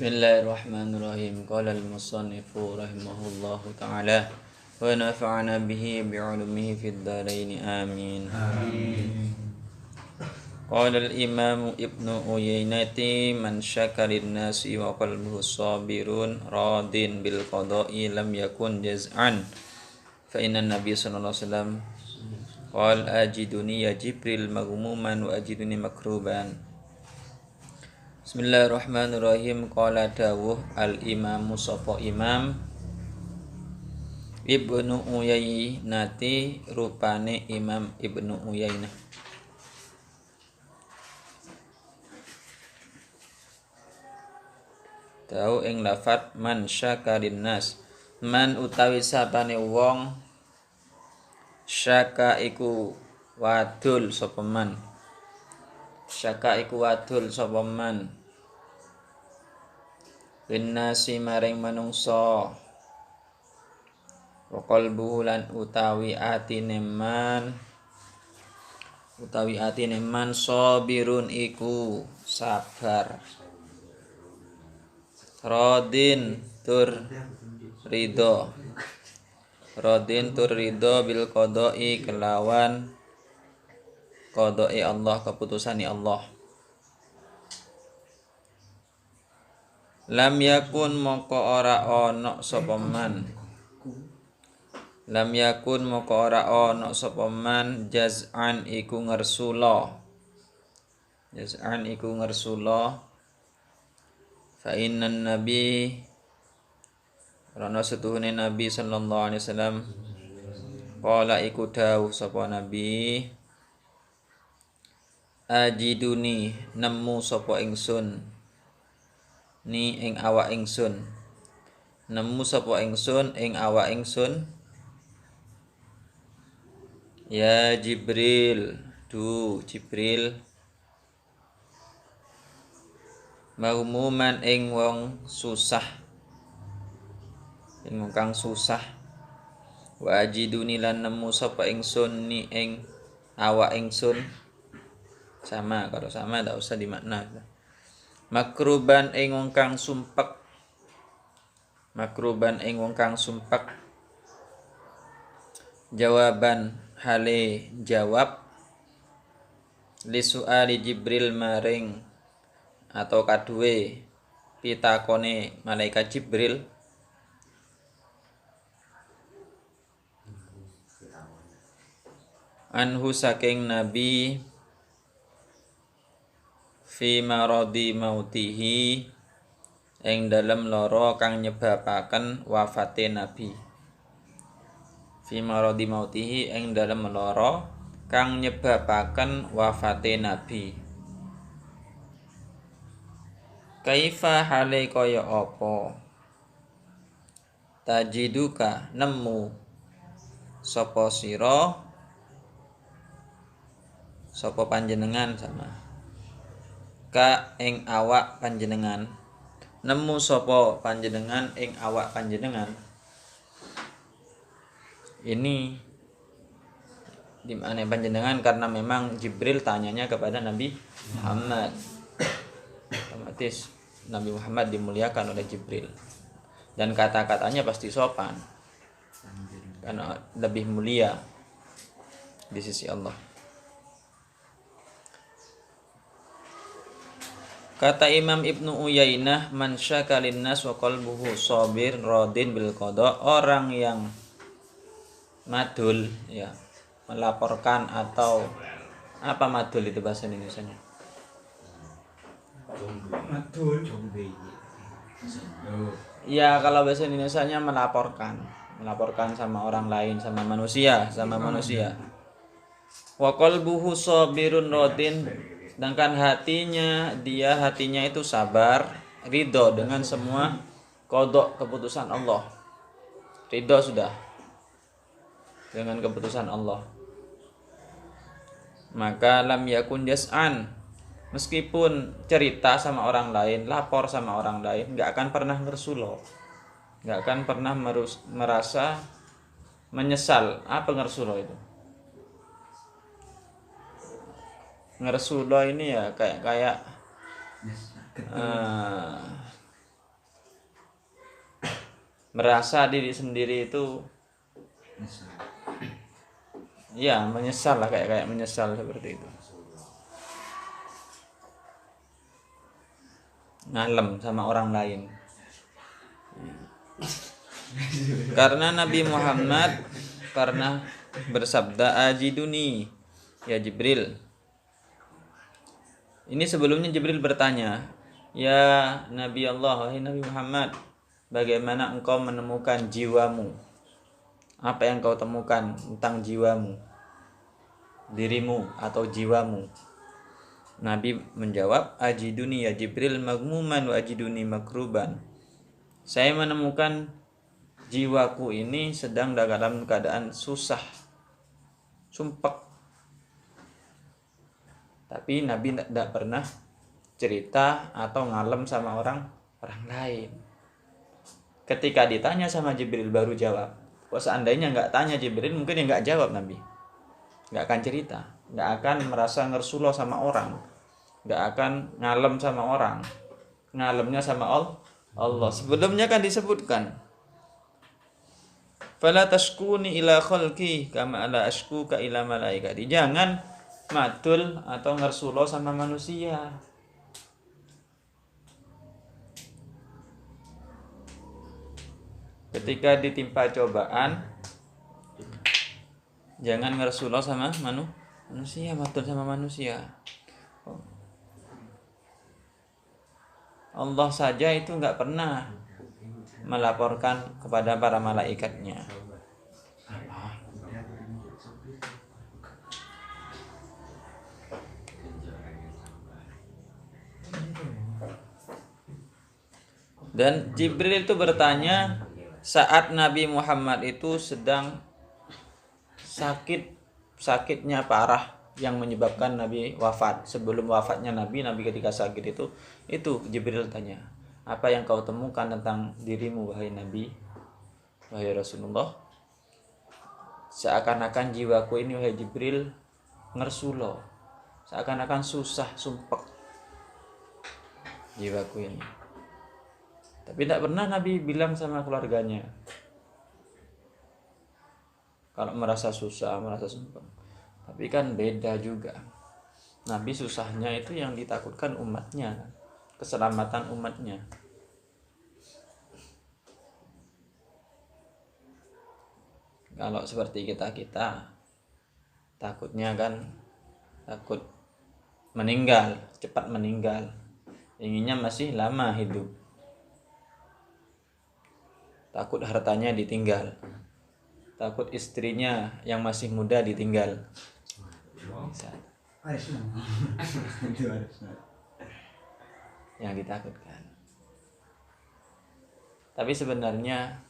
Bismillahirrahmanirrahim. Qala al-musannifu rahimahullahu ta'ala wa nafa'ana bihi bi'ulumihi fid dharain amin. Qala al-imam Ibnu Uyainati man syakarin nasi wa qalbuhu sabirun radin bil qada'i lam yakun jaz'an fa inna nabiy sallallahu alaihi wasallam qala ajiduni ya Jibril maghmuman wa ajiduni makruban. Bismillahirrahmanirrahim. Qala dawuh al-imamu sapa imam Ibnu Uyainati rupane Imam Ibnu Uyainah. Tau ing lafat man syakarin nas. Man utawi sapane wong syaka iku wadul sapa man. Syaka iku wadul sapa man. Linnasi maring manungsa wa qalbuhu lan utawi atine man sabirun iku sabar radin tur ridho bil qada'i kelawan qada'i Allah, keputusani Allah. Lam yakun moko ora ana sapa man. Lam yakun moko ora ana sapa man jaz'an iku ngersula. Jaz'an iku ngersula. Fa innan nabi rana setuhune Nabi sallallahu alaihi wasallam qala iku dawuh sapa nabi ajiduni nemu sapa ingsun ni ing awak ingsun nemu sapa ingsun ing awak ingsun ya Jibril du Jibril maghmuman ing wong susah ing wong kang susah wa ajiduni lan nemu sapa ingsun ni ing awak ingsun sama kalau sama ndak usah dimakna makruban ing wong kang sumpek jawaban hale jawab li suali Jibril maring atau kaduwe pitakone malaikat Jibril anhu saking nabi fi maradi mautihi ing dalem lara kang nyebabaken wafate nabi. Fi maradi mautihi ing dalem lara kang nyebabaken wafate nabi. Kaifa hale kaya apa tajiduka nemu sapa sira sapa panjenengan sama ka ing awak panjenengan nemu sapa panjenengan ing awak panjenengan. Ini di mana panjenengan karena memang Jibril tanyanya kepada Nabi Muhammad. Otomatis Nabi Muhammad dimuliakan oleh Jibril dan kata-katanya pasti sopan karena lebih mulia di sisi Allah. Kata Imam Ibnu Uyainah man syakalin nas wa qalbuhu sabir radin bil qada, orang yang madul ya melaporkan atau apa madul itu bahasa Indonesianya? Madul. Ya kalau bahasa Indonesianya melaporkan sama orang lain, sama manusia. Wa qalbuhu sabirun radin, sedangkan hatinya itu sabar, ridho dengan semua qada keputusan Allah. Ridho sudah dengan keputusan Allah. Maka lam yakun jas'an, meskipun cerita sama orang lain, lapor sama orang lain, enggak akan pernah ngersulo. Enggak akan pernah merasa menyesal. Apa ngersulo itu? Ngersulo ini ya kayak merasa diri sendiri itu ya menyesal lah, kayak menyesal seperti itu, ngalem sama orang lain. Karena Nabi Muhammad pernah bersabda, ajiduni ya Jibril. Ini sebelumnya Jibril bertanya, ya Nabi Allah, wahai Nabi Muhammad, bagaimana engkau menemukan jiwamu? Apa yang kau temukan tentang jiwamu, dirimu atau jiwamu? Nabi menjawab, ajiduni ya Jibril magmuman wa ajiduni makruban. Saya menemukan jiwaku ini sedang dalam keadaan susah, sumpek. Tapi Nabi tidak pernah cerita atau ngalem sama orang lain. Ketika ditanya sama Jibril baru jawab. Kalau seandainya nggak tanya Jibril, mungkin ya nggak jawab Nabi, nggak akan cerita, nggak akan merasa ngersuloh sama orang, nggak akan ngalem sama orang, ngalemnya sama Allah. Sebelumnya kan disebutkan, fala tashkuni ila khalqi kama la ashkuka ila malaikati. Jangan madul atau ngersuloh sama manusia. Ketika ditimpa cobaan, jangan ngersuloh sama manusia, madul sama manusia. Allah saja itu nggak pernah melaporkan kepada para malaikatnya. Dan Jibril itu bertanya saat Nabi Muhammad itu sedang sakitnya parah yang menyebabkan Nabi wafat. Sebelum wafatnya Nabi ketika sakit itu Jibril tanya, apa yang kau temukan tentang dirimu wahai Nabi, wahai Rasulullah? Seakan-akan jiwaku ini wahai Jibril ngersulo, seakan-akan susah, sumpek jiwaku ini. Tapi tidak pernah Nabi bilang sama keluarganya kalau merasa susah, merasa sumpah. Tapi kan beda juga. Nabi susahnya itu yang ditakutkan umatnya, keselamatan umatnya. Kalau seperti kita takutnya kan takut meninggal, cepat meninggal. Inginnya masih lama hidup. Takut hartanya ditinggal, takut istrinya yang masih muda ditinggal. Yang ditakutkan. Tapi sebenarnya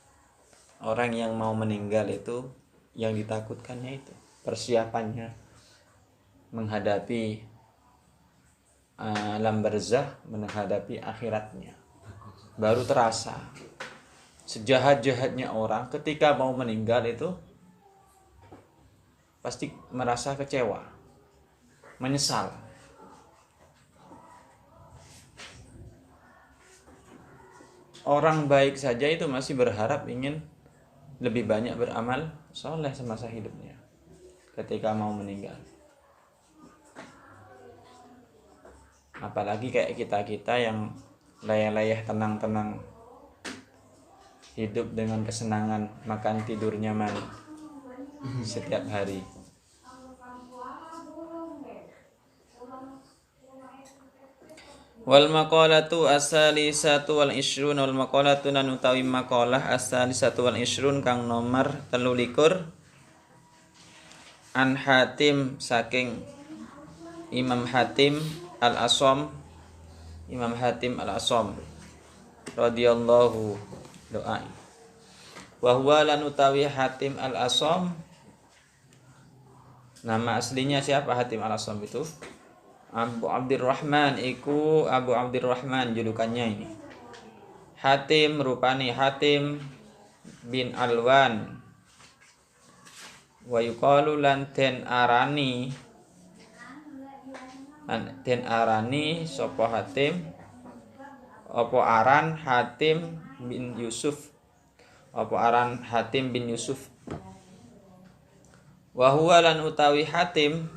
orang yang mau meninggal itu yang ditakutkannya itu persiapannya menghadapi alam barzakh, menghadapi akhiratnya. Baru terasa sejahat-jahatnya orang ketika mau meninggal itu pasti merasa kecewa, menyesal. Orang baik saja itu masih berharap ingin lebih banyak beramal soleh semasa hidupnya ketika mau meninggal. Apalagi kayak kita yang layah-layah tenang-tenang, hidup dengan kesenangan, makan tidur nyaman setiap hari. Wal maqalatu as-salisatu wal ishrun, wal maqalatu nan utawi maqalah as-salisatu wal ishrun kang nomor 23, an Hatim saking Imam Hatim al-Asham, Imam Hatim al-Asham radhiyallahu doa. Wa huwa lan utawi Hatim al-Asham, nama aslinya siapa Hatim al-Asham itu? Abu Abdurrahman, iku Abu Abdurrahman julukannya ini. Hatim rupani Hatim bin Alwan. Wa yuqalu lan den arani sapa Hatim apa aran Hatim bin Yusuf apa aran Hatim bin Yusuf. Wa huwa lan utawi Hatim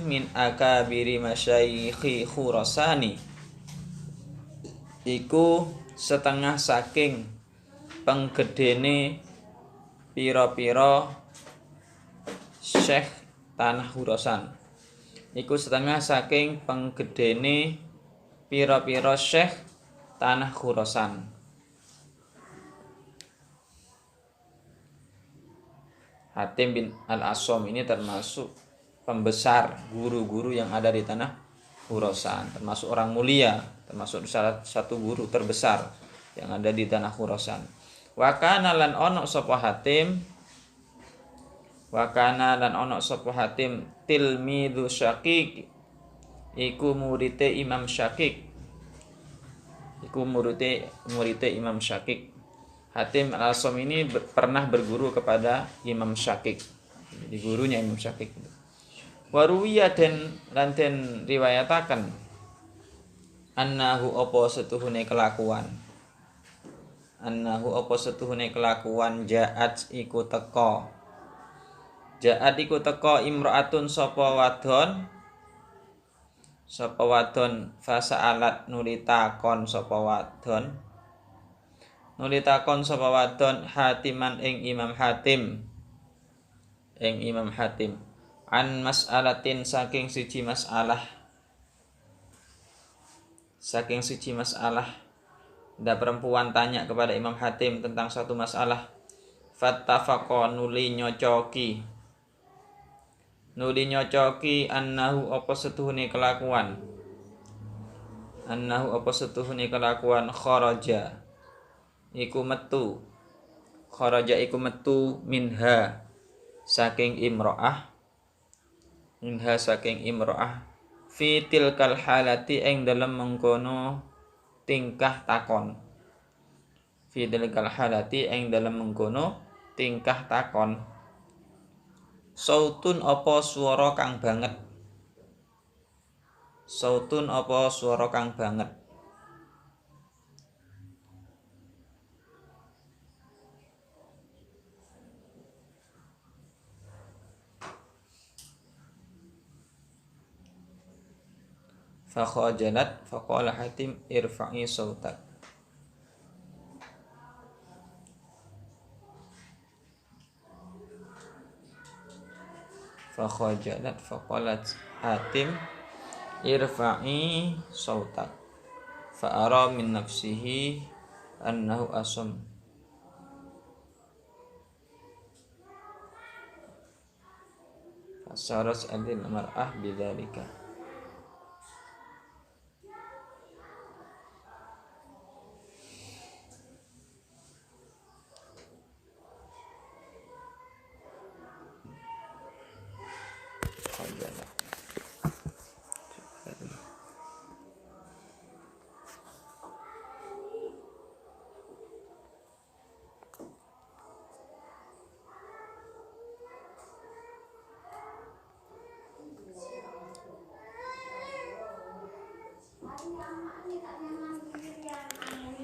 min akabiri masyayikhi Khurasani iku setengah saking penggedene pira-pira syekh tanah Khurasan. Iku setengah saking penggedene pira-pira syekh tanah Khurasan. Hatim bin Al-Asom ini termasuk pembesar guru-guru yang ada di tanah Khurasan, termasuk orang mulia, termasuk salah satu guru terbesar yang ada di tanah Khurasan. Wa kana lan ono sapa Hatim tilmidhu Syaqiq iku murite Imam Syaqiq. Imam Syaqiq. Hatim Al-Asom ini pernah berguru kepada Imam Syaqiq. Jadi gurunya Imam Syaqiq. Waruwiya den riwayataken annahu apa setuhune kelakuan ja'at iku teka imra'atun sapa wadon fasa'alat nulitakon sapa wadon Hatiman ing Imam Hatim an mas'alatin saking siji masalah ada perempuan tanya kepada Imam Hatim tentang satu masalah. Fattafaqa nuli nyocoki annahu apa setuhune kelakuan kharaja iku metu minha saking imro'ah fi tilkal halati ing dalem mengkono tingkah takon. Sautun apa swara kang banget. Fakhajalat faqala Hatim irfa'i sautak. Fakhajalat faqalat Hatim irfa'i sautak. Fa'ara min nafsihi annahu asam. Fasaras adil mar'ah bidzalika.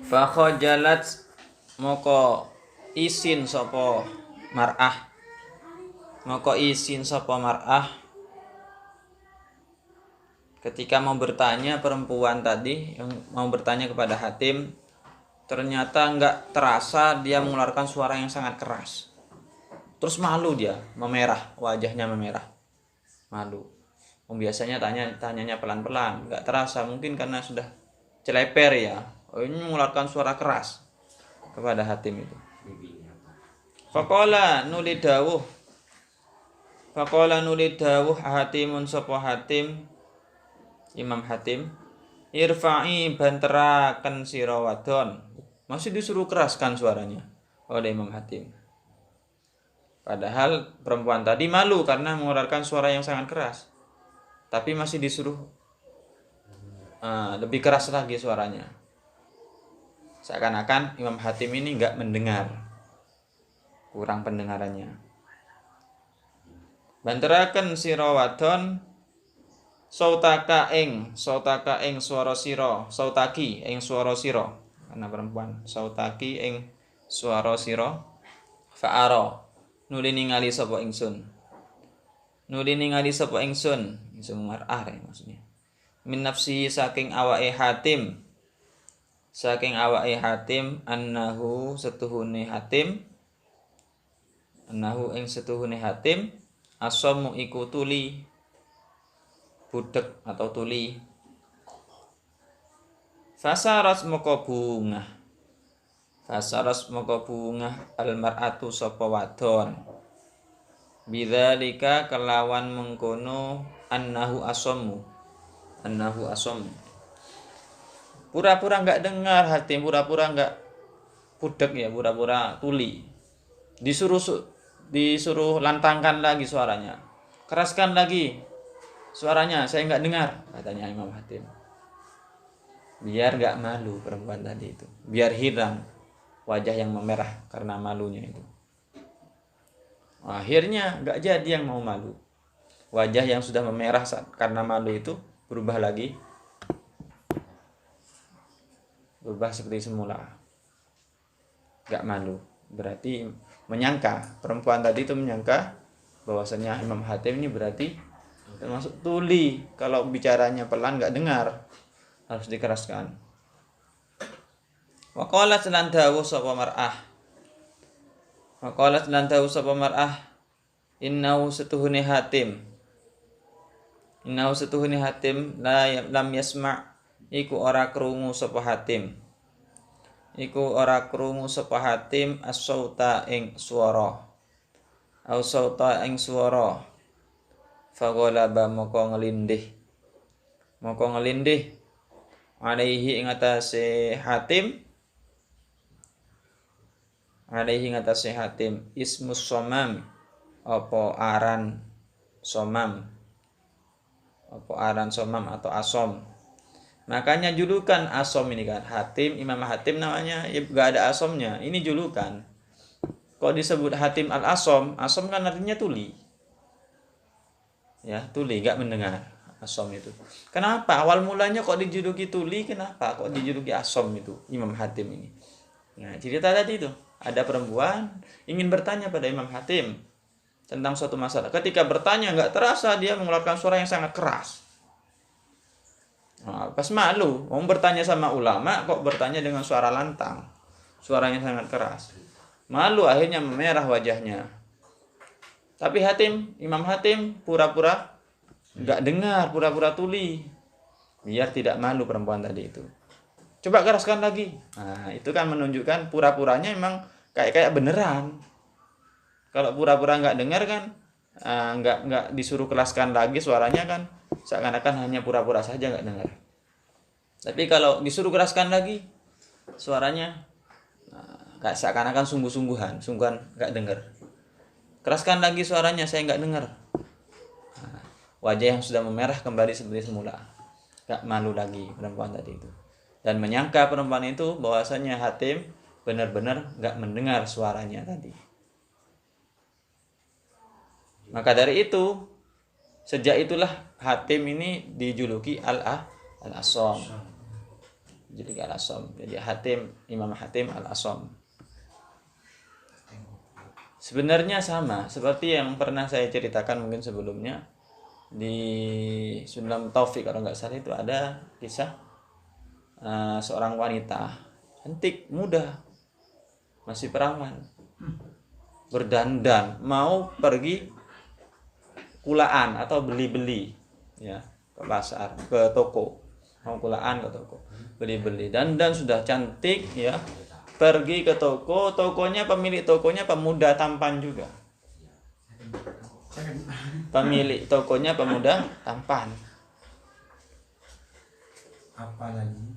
Fakhajalat moko isin sapa mar'ah ketika mau bertanya perempuan tadi yang mau bertanya kepada Hatim, ternyata enggak terasa dia mengeluarkan suara yang sangat keras. Terus malu dia, wajahnya memerah. Malu. Biasanya tanyanya pelan-pelan, enggak terasa, mungkin karena sudah celeper ya. Ini mengeluarkan suara keras kepada Hatim itu. Faqala nuli dawuh Hatimun sapa Hatim Imam Hatim, irfa'i banteraken sira wadon. Masih disuruh keraskan suaranya oleh Imam Hatim. Padahal perempuan tadi malu karena mengeluarkan suara yang sangat keras. Tapi masih disuruh lebih keras lagi suaranya. Seakan-akan Imam Hatim ini enggak mendengar. Kurang pendengarannya. Banteraken sira wadon sautaka ing swara sira, sautaki ing swara sira karena perempuan. Sautaki ing swara sira fa'ara nuli ningali sapa ingsun. Nuli ningali sapa ingsun mar'ah maksudnya. Min nafsi saking awake Hatim. Saking awake Hatim annahu setuhune Hatim. Annahu ing setuhune Hatim asamu iku tuli budek atau tuli. Fasaras moko bungah. Fasaras moko bungah almar'atu sapa wadon. Bidzalika kelawan mengkono annahu asamu. Annahu asamu. Pura-pura enggak dengar Hatim, pura-pura enggak budek ya, pura-pura tuli. Disuruh lantangkan lagi suaranya. Keraskan lagi suaranya, saya enggak dengar, katanya Imam Hatim. Biar enggak malu perempuan tadi itu. Biar hilang wajah yang memerah karena malunya itu. Akhirnya enggak jadi yang mau malu. Wajah yang sudah memerah karena malu itu berubah lagi. Berubah seperti semula. Enggak malu. Berarti menyangka, perempuan tadi itu menyangka bahwasanya Imam Hatim ini berarti termasuk tuli. Kalau bicaranya pelan enggak dengar. Harus dikeraskan. Wa qalat lan dawuh sapa mar'ah. Wa qalat lan dawuh sapa mar'ah innahu setuhune Hatim. Innahu setuhune Hatim lam yasma' iku ora krungu sapa Hatim. Iku ora krungu sapa Hatim as-sauta ing swara. Au sauta ing swara. Faghalaba moko ngelindih. Moko ngelindih alaihi ing atase Hatim. Alaihi ing atase Hatim ismus somam apa aran somam. Apa aran somam atau asom. Makanya julukan asom ini kan Hatim, Imam Hatim namanya ya, gak ada asomnya. Ini julukan. Kok disebut Hatim al-Asom? Asom kan artinya tuli. Ya, tuli gak mendengar asom itu. Kenapa? Awal mulanya kok dijuluki tuli? Kenapa? Kok dijuluki asom itu Imam Hatim ini? Nah, cerita tadi itu ada perempuan ingin bertanya pada Imam Hatim tentang suatu masalah. Ketika bertanya nggak terasa dia mengeluarkan suara yang sangat keras. Nah, pas malu, mau bertanya sama ulama kok bertanya dengan suara lantang, suaranya sangat keras. Malu akhirnya memerah wajahnya. Tapi Imam Hatim pura-pura nggak dengar, pura-pura tuli, biar tidak malu perempuan tadi itu. Coba keraskan lagi. Nah, itu kan menunjukkan pura-puranya memang kayak beneran. Kalau pura-pura nggak dengar kan, nggak disuruh keraskan lagi suaranya kan, seakan-akan hanya pura-pura saja nggak dengar. Tapi kalau disuruh keraskan lagi suaranya, kayak seakan-akan sungguhan nggak dengar. Keraskan lagi suaranya, saya nggak dengar. Wajah yang sudah memerah kembali seperti semula, nggak malu lagi perempuan tadi itu. Dan menyangka perempuan itu bahwasanya Hatim benar-benar nggak mendengar suaranya tadi. Maka dari itu, sejak itulah Hatim ini dijuluki al-Asom. Dijuluki al-Asom. Jadi Imam Hatim al-Asom. Sebenarnya sama seperti yang pernah saya ceritakan mungkin sebelumnya di Sulam Taufik, kalau nggak salah itu ada kisah seorang wanita cantik, muda, masih perawan, berdandan, mau pergi kulaan atau beli-beli ya ke pasar, ke toko, mau kulaan ke toko, beli-beli, dandan sudah cantik ya, pergi ke toko, pemilik tokonya pemuda tampan juga. Pemilik tokonya pemuda tampan. Apalagi?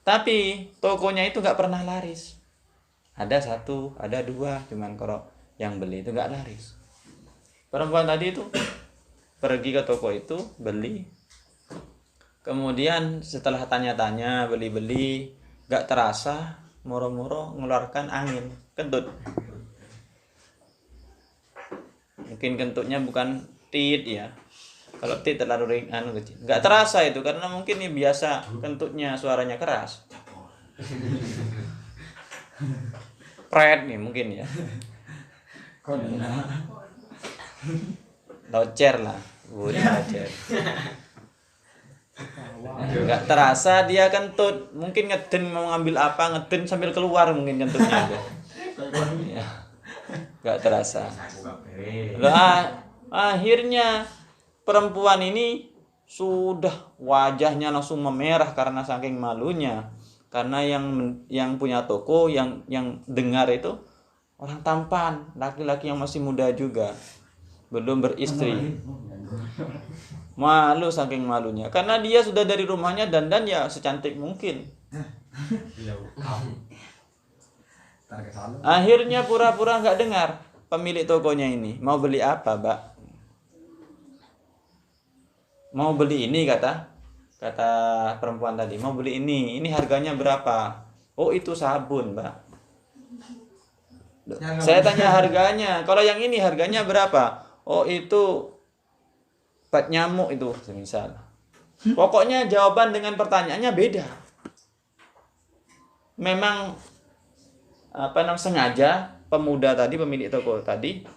Tapi tokonya itu nggak pernah laris. Ada satu, ada dua, cuman kalau yang beli itu nggak laris. Perempuan tadi itu pergi ke toko itu beli. Kemudian setelah tanya-tanya, beli-beli, nggak terasa, moro-moro ngeluarkan angin, kentut. Mungkin kentutnya bukan tit ya. Kalau tit terlalu kecil. Nggak terasa itu karena mungkin ini biasa kentutnya suaranya keras. Pret nih mungkin ya. Locer lah. Locer. Enggak terasa dia kentut. Mungkin ngeden mau ngambil apa, ngeden sambil keluar mungkin kentutnya itu. Ya. Enggak terasa. Lah, akhirnya perempuan ini sudah wajahnya langsung memerah karena saking malunya. Karena yang punya toko yang dengar itu orang tampan, laki-laki yang masih muda juga, belum beristri. Malu saking malunya karena dia sudah dari rumahnya dandan ya secantik mungkin. Akhirnya pura-pura nggak dengar pemilik tokonya ini. Mau beli apa, Mbak? Mau beli ini kata perempuan tadi. Mau beli ini. Ini harganya berapa? Oh, itu sabun, Mbak. Saya tanya harganya. Kalau yang ini harganya berapa? Oh, itu bat nyamuk itu, semisal. Pokoknya jawaban dengan pertanyaannya beda. Memang sengaja pemuda tadi, pemilik toko tadi,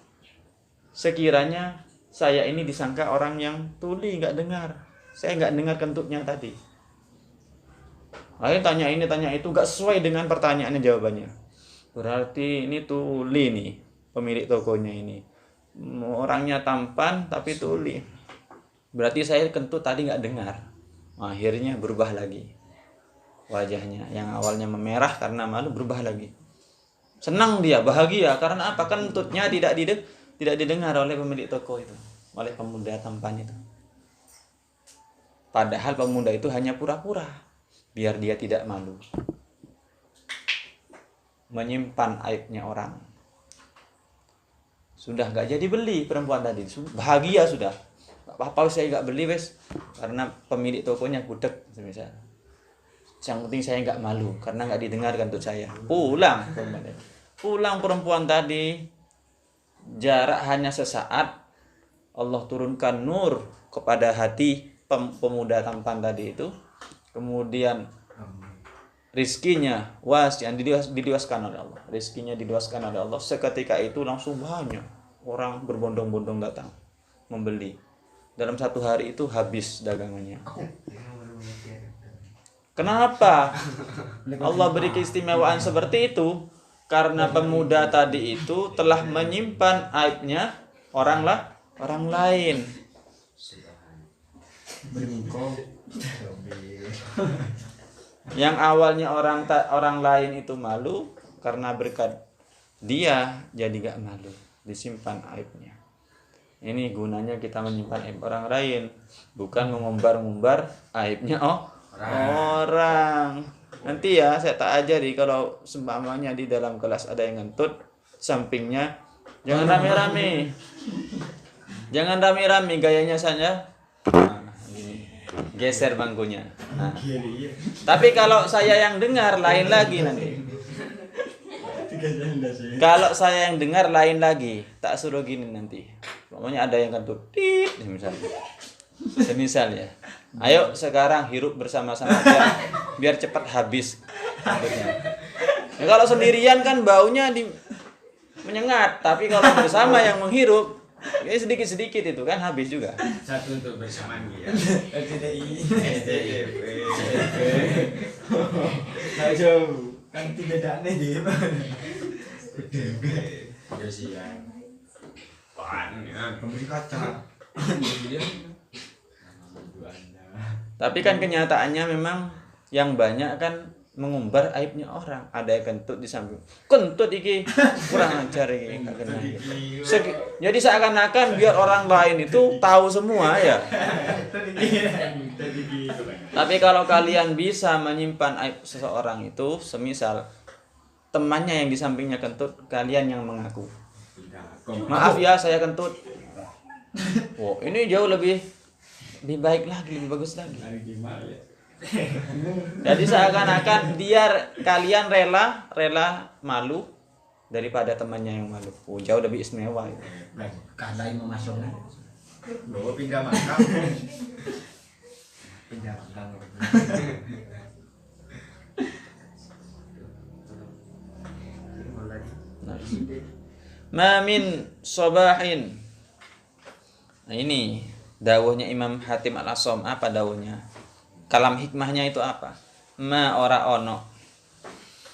sekiranya saya ini disangka orang yang tuli, nggak dengar. Saya nggak dengar kentutnya tadi. Akhirnya tanya ini, tanya itu, nggak sesuai dengan pertanyaannya jawabannya. Berarti ini tuli nih, pemilik tokonya ini. Orangnya tampan tapi tuli. Berarti saya kentut tadi nggak dengar. Akhirnya berubah lagi wajahnya. Yang awalnya memerah karena malu berubah lagi. Senang dia, bahagia. Karena apa? Kentutnya tidak didengar oleh pemilik toko itu, oleh pemuda tampan itu. Padahal pemuda itu hanya pura-pura biar dia tidak malu, menyimpan aibnya orang. Sudah nggak jadi beli perempuan tadi, bahagia sudah. Apa saya nggak beli wes, karena pemilik tokonya budek misal. Yang penting saya nggak malu karena nggak didengar kentut saya. Pulang perempuan tadi. Jarak hanya sesaat, Allah turunkan nur kepada hati pemuda tampan tadi itu. Kemudian rizkinya yang diluaskan oleh Allah. Rizkinya diluaskan oleh Allah. Seketika itu langsung banyak orang berbondong-bondong datang membeli. Dalam satu hari itu habis dagangannya. Kenapa Allah beri keistimewaan seperti itu? Karena pemuda tadi itu telah menyimpan aibnya orang lain. Yang awalnya orang lain itu malu, karena berkat dia jadi gak malu, disimpan aibnya. Ini gunanya kita menyimpan aib orang lain, bukan mengumbar-ngumbar aibnya orang. Nanti ya saya tak ajari kalau seumpamanya di dalam kelas ada yang ngentut, sampingnya jangan rame-rame. Jangan rame-rame, gayanya saja. Geser bangkunya. Nah. Tapi kalau saya yang dengar lain lagi nanti. Kalau saya yang dengar lain lagi, tak suruh gini nanti. Pokoknya ada yang kentut, semisal ya. Ayo sekarang hirup bersama-sama biar cepat habis kentutnya. Ya, kalau sendirian kan baunya menyengat, tapi kalau bersama yang menghirup, ya sedikit-sedikit itu kan habis juga. Satu untuk bersamaan ya. Kan tidak ada nih. Ya sih ya. Pemberi kaca. Tapi kan kenyataannya memang yang banyak kan mengumbar aibnya orang. Ada yang kentut di samping. Kentut iki kurang ajar iki enggak kena. Jadi seakan-akan biar orang lain itu tahu semua ya. Tapi kalau kalian bisa menyimpan aib seseorang itu, semisal temannya yang di sampingnya kentut, kalian yang mengaku. Maaf ya saya kentut. Oh, ini jauh lebih baik lagi, lebih bagus lagi. Jadi seakan-akan kalian rela malu daripada temannya yang malu. Oh, jauh lebih istimewa itu. Karena yang memasuk. Bawa pindah makam. Pindah makam. Ma min sobahin. Nah ini dawuhnya Imam Hatim Al-Asham. Apa dawuhnya? Kalam hikmahnya itu apa? Ma ora ono.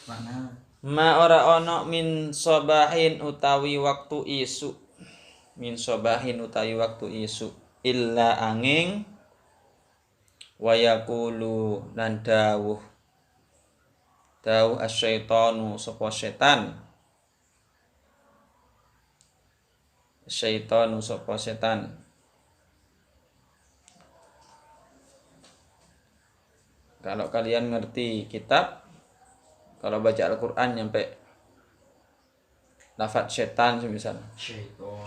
Mana? Ma ora ono min sobahin utawi waktu isu. Min sobahin utawi waktu isu. Illa angin wayakulu lan dawuh asyaitanu sapa setan kalau kalian ngerti kitab, kalau baca Al-Quran nyampe lafaz setan misalnya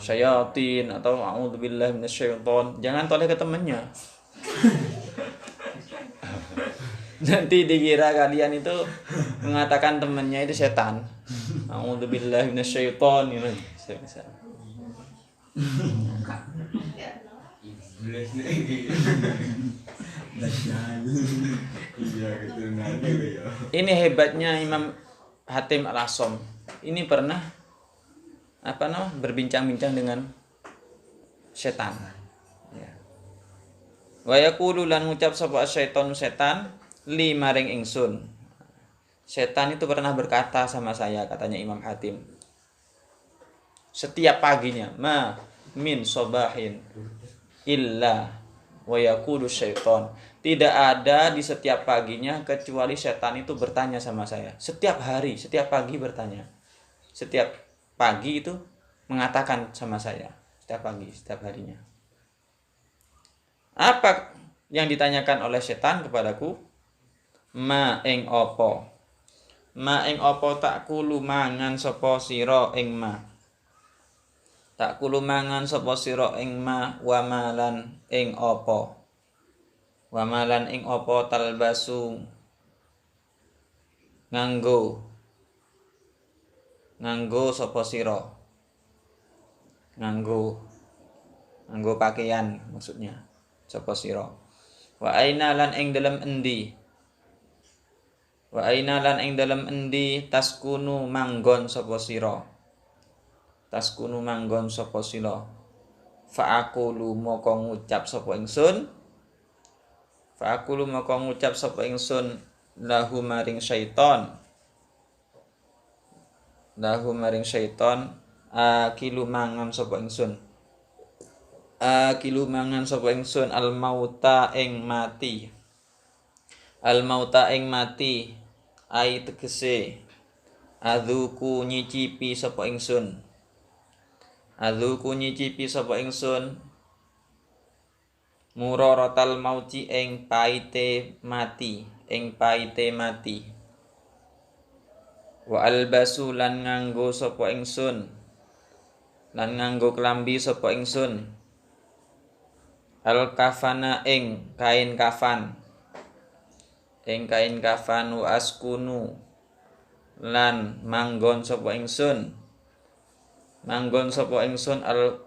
syayatin atau a'udzubillahi minasyaiton, jangan toleh ke temannya. Nanti dikira kalian itu mengatakan temannya itu setan. A'udzubillahi minasyaiton gitu. Misalnya. Ini hebatnya Imam Hatim Al-Asham. Ini pernah berbincang-bincang dengan setan. Ya. Wa yaqulu lan ngucap sapa syaiton setan li maring ingsun. Setan itu pernah berkata sama saya, katanya Imam Hatim. Setiap paginya, ma min sobahin illa wa yaqulu syaiton. Tidak ada di setiap paginya kecuali setan itu bertanya sama saya. Setiap hari, setiap pagi bertanya. Setiap pagi itu mengatakan sama saya. Setiap pagi, setiap harinya. Apa yang ditanyakan oleh setan kepadaku? Ma ing opo tak kulu mangan sapa sira ing ma. Tak kulu mangan sapa sira ing ma wa malan ing opo. Wa malan ing opo talbasu nganggo sapa sira. Nganggo pakaian maksudnya sapa sira. Wa aina lan ing dalem endi taskunu manggon sapa sira. Fa aqulu moko ngucap sapa ingsun lahu maring syaiton akilu mangan sapa ingsun al mauta ing mati ai tegese adzuku nyicipi sapa ingsun muraratal mauti ing paite mati wa albasu lan nganggo klambi sapa ingsun al kafana ing kain kafan wa askunu lan manggon sapa ingsun al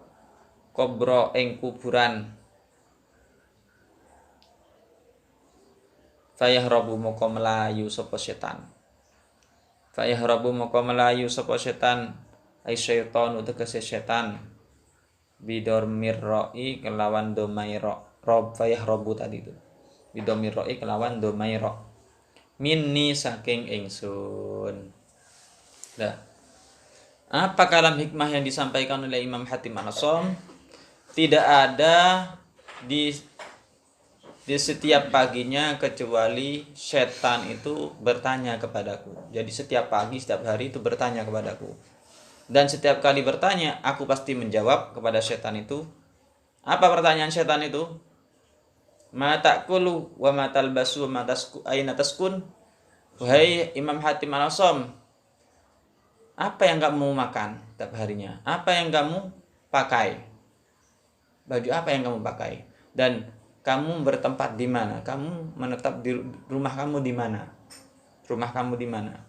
kubra ing kuburan. Fayahrabu moko melayu sapa setan ai syaiton utegese setan bidor mirroi kelawan domairo rob fayahrabu tadi itu bidor mirroi kelawan domairo minni saking ingsun. Nah, apa kalam hikmah yang disampaikan oleh Imam Hatim Al-Asham? Tidak ada di setiap paginya kecuali setan itu bertanya kepadaku. Jadi setiap pagi, setiap hari itu bertanya kepadaku. Dan setiap kali bertanya, aku pasti menjawab kepada setan itu. Apa pertanyaan setan itu? Ma ta'kulu wa ma talbasu wa ma aina taskun? Wahai Imam Hatim Al-Asham, apa yang kamu makan setiap harinya? Apa yang kamu pakai? Baju apa yang kamu pakai? Dan kamu bertempat di mana? Kamu menetap di rumah kamu di mana?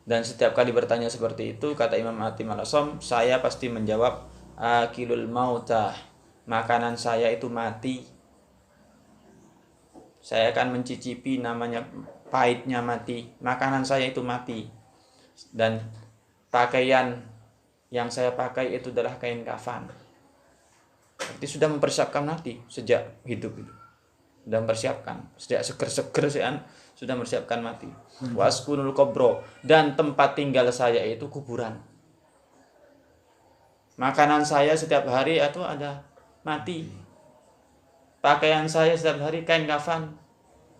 Dan setiap kali bertanya seperti itu, kata Imam Hatim Al-Asham, saya pasti menjawab akilul mautah. Makanan saya itu mati. Saya akan mencicipi namanya pahitnya mati. Makanan saya itu mati. Dan pakaian yang saya pakai itu adalah kain kafan. Berarti sudah mempersiapkan mati sejak hidup itu. Sudah mempersiapkan, sejak seger-seger sudah mempersiapkan mati. Waskunul qabro, dan tempat tinggal saya itu kuburan. Makanan saya setiap hari itu ada mati. Pakaian saya setiap hari kain kafan.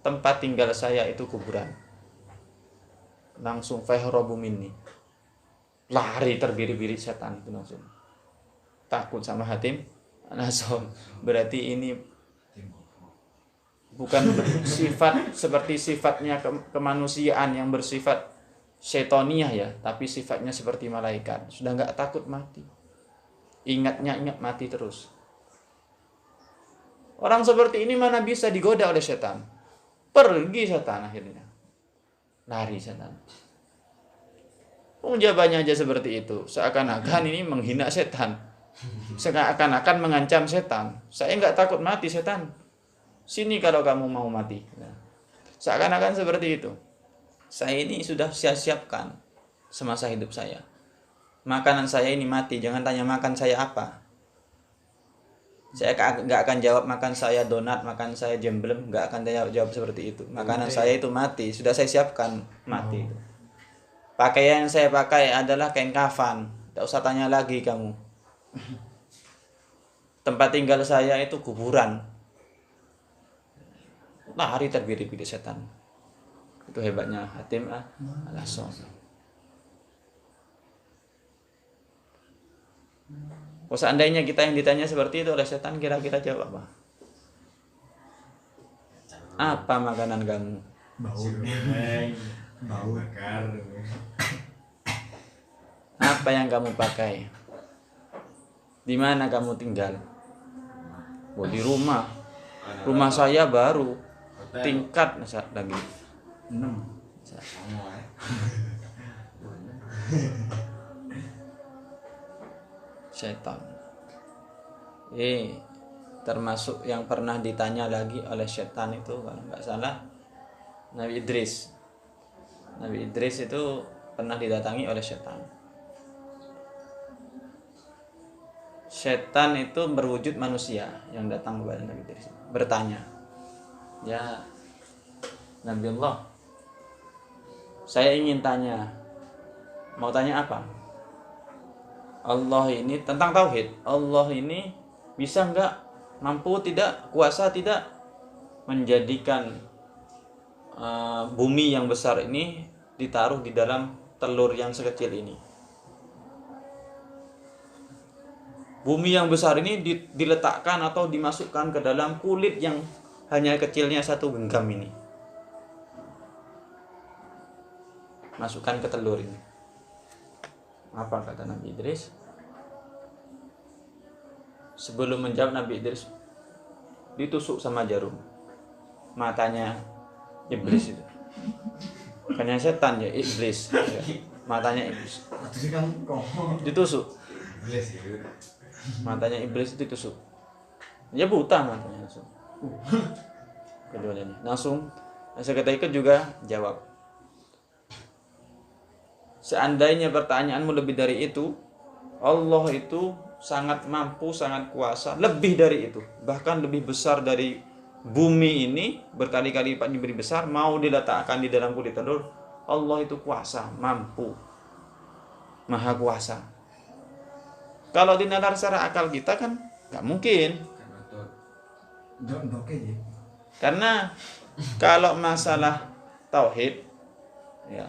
Tempat tinggal saya itu kuburan. Langsung fahrabu minni. Lari terbiri-biri setan itu langsung. Takut sama Hatim An-Asom. Berarti ini bukan sifat seperti sifatnya kemanusiaan yang bersifat syaitoniyah ya, tapi sifatnya seperti malaikat. Sudah enggak takut mati. Ingat mati terus. Orang seperti ini mana bisa digoda oleh setan? Pergi setan akhirnya. Lari setan. Jawabannya aja seperti itu. Seakan-akan ini menghina setan. Seakan-akan mengancam setan. Saya enggak takut mati setan. Sini kalau kamu mau mati. Nah, seakan-akan seperti itu. Saya ini sudah siapkan semasa hidup saya. Makanan saya ini mati. Jangan tanya makan saya apa. Saya enggak akan jawab makan saya donat, makan saya jemblem. Enggak akan jawab seperti itu. Makanan saya itu mati. Sudah saya siapkan mati. Pakaian yang saya pakai adalah kain kafan. Tak usah tanya lagi kamu. Tempat tinggal saya itu kuburan. Lari terbiri-biri setan. Itu hebatnya Hatim An-Asom. Kalau seandainya kita yang ditanya seperti itu oleh setan, kira-kira jawab apa? Apa makanan kamu? Bau. Bau bakar. Apa yang kamu pakai? Di mana kamu tinggal? Oh, di rumah. Rumah saya baru. Tingkat lagi. 6. Setan. Termasuk yang pernah ditanya lagi oleh setan itu kalau nggak salah Nabi Idris. Nabi Idris itu pernah didatangi oleh setan. Setan itu berwujud manusia yang datang kepada Nabi Idris, bertanya, "Ya Nabi Allah, saya ingin tanya, mau tanya apa? Allah ini tentang tauhid. Allah ini bisa enggak, mampu tidak, kuasa tidak menjadikan bumi yang besar ini ditaruh di dalam telur yang sekecil ini. Bumi yang besar ini diletakkan atau dimasukkan ke dalam kulit yang hanya kecilnya 1 genggam ini. Masukkan ke telur ini." Apa kata Nabi Idris? Sebelum menjawab, Nabi Idris ditusuk sama jarum. Matanya iblis itu. Bukannya setan ya, iblis. Ya. Matanya iblis. Ditusuk. Matanya iblis itu ditusuk. Ya buta matanya langsung. Keduanya langsung seketika juga jawab. Seandainya pertanyaanmu lebih dari itu, Allah itu sangat mampu, sangat kuasa, lebih dari itu, bahkan lebih besar dari bumi ini, berkali-kali lipat lebih besar, mau diletakkan di dalam kulit telur. Allah itu kuasa, mampu, maha kuasa. Kalau dinalar secara akal kita kan nggak mungkin. Karena kalau masalah tauhid, ya,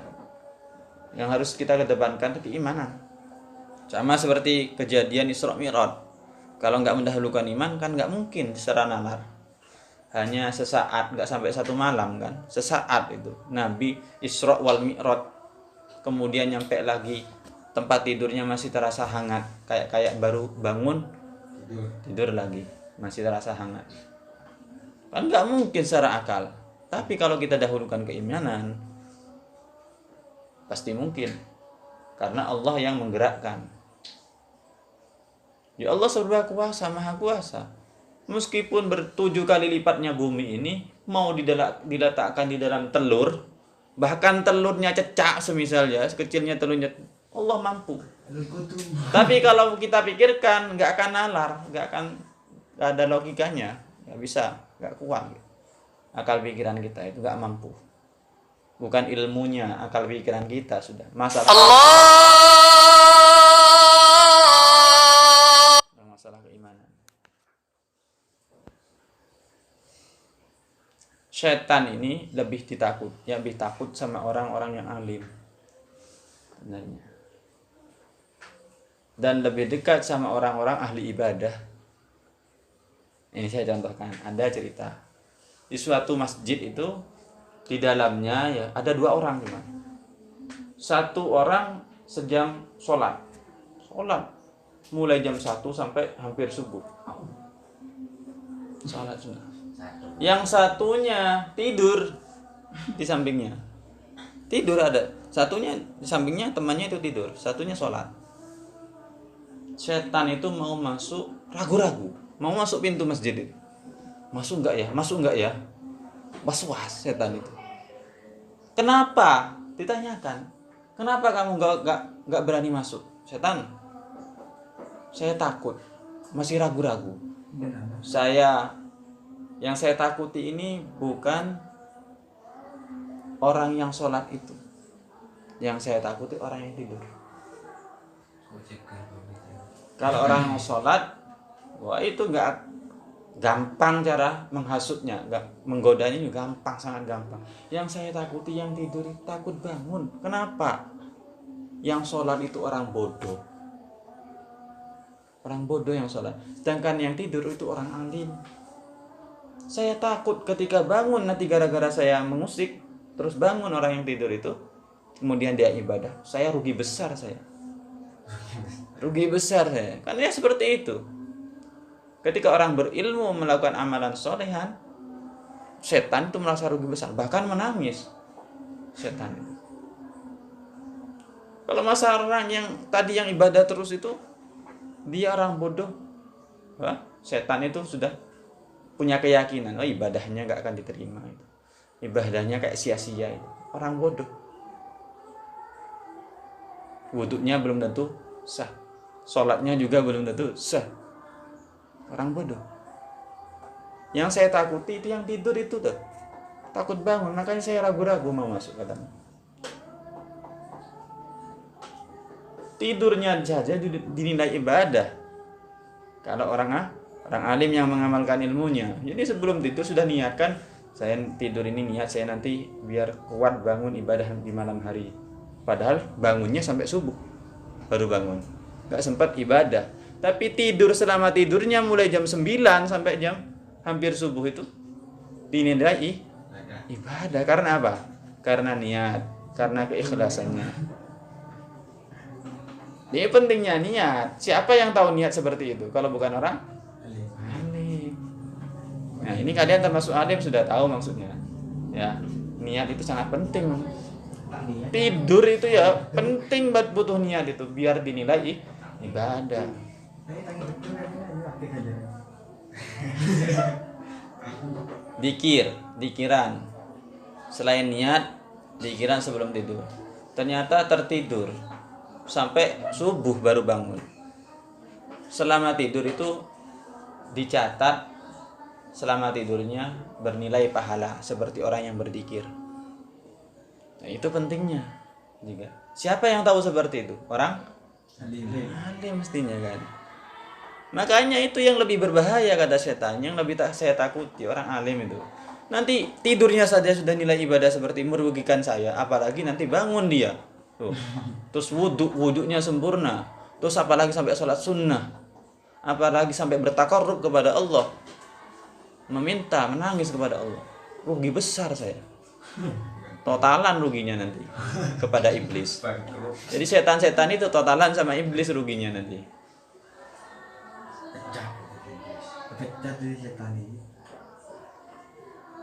yang harus kita kedepankan itu keimanan. Sama seperti kejadian Isra Mi'raj. Kalau nggak mendahulukan iman kan nggak mungkin secara nalar. Hanya sesaat, nggak sampai 1 malam kan. Sesaat itu. Nabi Isra wal Mi'raj. Kemudian nyampe lagi, tempat tidurnya masih terasa hangat. Kayak baru bangun, tidur lagi. Masih terasa hangat. Kan nggak mungkin secara akal. Tapi kalau kita dahulukan keimanan, pasti mungkin. Karena Allah yang menggerakkan. Ya Allah serba kuasa, maha kuasa. Meskipun 7 kali lipatnya bumi ini, mau diletakkan di dalam telur, bahkan telurnya cecak semisal ya, sekecilnya telurnya, Allah mampu. Tapi kalau kita pikirkan nggak akan nalar, nggak ada logikanya, nggak bisa, nggak kuat. Akal pikiran kita itu nggak mampu. Bukan ilmunya, akal pikiran kita sudah. Masalah keimanan. Setan ini lebih takut sama orang-orang yang alim. Sebenarnya. Dan lebih dekat sama orang-orang ahli ibadah. Ini saya contohkan, ada cerita. Di suatu masjid itu, di dalamnya ya ada 2 orang cuma. Satu orang sedang sholat mulai jam 1 sampai hampir subuh. Sholat sunnah. Yang satunya tidur di sampingnya. Tidur ada. Satunya di sampingnya, temannya itu tidur. Satunya sholat. Setan itu mau masuk, ragu-ragu. Mau masuk pintu masjid itu. Masuk enggak ya? Was-was setan itu. Kenapa? Ditanyakan. Kenapa kamu enggak berani masuk? Setan. Saya takut. Masih ragu-ragu. Yang saya takuti ini bukan orang yang sholat itu. Yang saya takuti orang yang tidur. Kalau orang yang sholat, wah itu nggak gampang cara menghasutnya, nggak menggodanya juga gampang, sangat gampang. Yang saya takuti yang tidur itu takut bangun. Kenapa? Yang sholat itu orang bodoh. Orang bodoh yang sholat. Sedangkan yang tidur itu orang alim. Saya takut ketika bangun nanti gara-gara saya mengusik, terus bangun orang yang tidur itu, kemudian dia ibadah, saya rugi besar saya. Karena ya seperti itu. Ketika orang berilmu melakukan amalan solehan, setan itu merasa rugi besar, bahkan menangis. Setan itu. Kalau masalah orang yang tadi yang ibadah terus itu, dia orang bodoh. Setan itu sudah punya keyakinan, ibadahnya nggak akan diterima itu. Ibadahnya kayak sia-sia itu. Orang bodoh. Wudhunya belum tentu sah. Sholatnya juga belum tentu sah. Orang bodoh. Yang saya takuti itu yang tidur itu tuh. Takut bangun, makanya saya ragu-ragu mau masuk katanya. Tidurnya saja dinilai ibadah. Kalau orang alim yang mengamalkan ilmunya. Jadi sebelum tidur sudah niatkan, saya tidur ini niat saya nanti biar kuat bangun ibadah di malam hari. Padahal bangunnya sampai subuh baru bangun. Gak sempat ibadah. Tapi tidur selama tidurnya mulai jam 9 sampai jam hampir subuh itu dinilai ibadah. Karena apa? Karena niat, karena keikhlasannya. Ini pentingnya niat. Siapa yang tahu niat seperti itu? Kalau bukan orang alim. Nah, ini kalian termasuk alim sudah tahu maksudnya. Ya, niat itu sangat penting. Tidur itu ya penting buat butuh niat itu biar dinilai ibadah. Dikiran. Selain niat, dikiran sebelum tidur. Ternyata tertidur sampai subuh baru bangun. Selama tidur itu dicatat selama tidurnya bernilai pahala seperti orang yang berzikir. Nah, itu pentingnya juga. Siapa yang tahu seperti itu? Orang alim mestinya kan. Makanya itu yang lebih berbahaya kata setan, yang lebih saya takuti orang alim itu. Nanti tidurnya saja sudah nilai ibadah seperti merugikan saya, apalagi nanti bangun dia. Tuh. Terus wudhunya sempurna. Terus apalagi sampai sholat sunnah. Apalagi sampai bertakarrub kepada Allah. Menangis kepada Allah. Rugi besar saya. Totalan ruginya nanti kepada iblis. Jadi setan-setan itu totalan sama iblis ruginya nanti.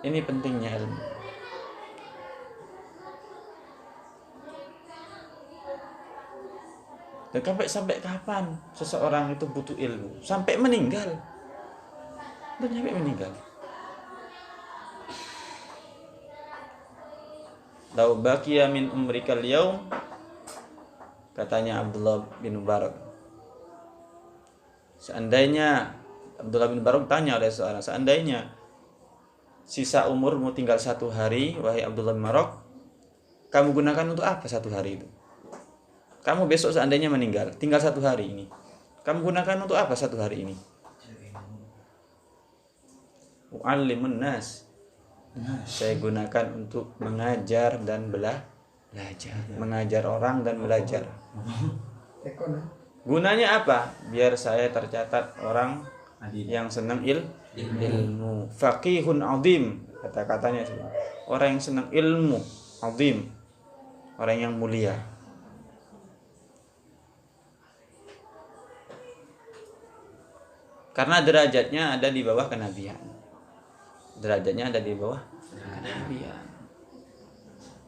Ini pentingnya ilmu. Dan sampai kapan seseorang itu butuh ilmu? Sampai meninggal. Dan sampai meninggal. Lau baqiya min umrikal yaum Katanya Abdullah bin Mubarak, seandainya Abdullah bin Mubarak tanya oleh seorang, seandainya sisa umurmu tinggal 1 hari, wahai Abdullah bin Mubarak, kamu gunakan untuk apa 1 hari itu? Kamu besok seandainya meninggal, tinggal 1 hari ini, kamu gunakan untuk apa 1 hari ini? U'allimun nas. Saya gunakan untuk mengajar dan belajar. Mengajar orang dan belajar. Gunanya apa? Biar saya tercatat orang yang senang ilmu. Faqihun azim, kata-katanya itu. Orang yang senang ilmu, azim. Orang yang mulia. Karena derajatnya ada di bawah kenabian. Derajatnya ada di bawah kenabian.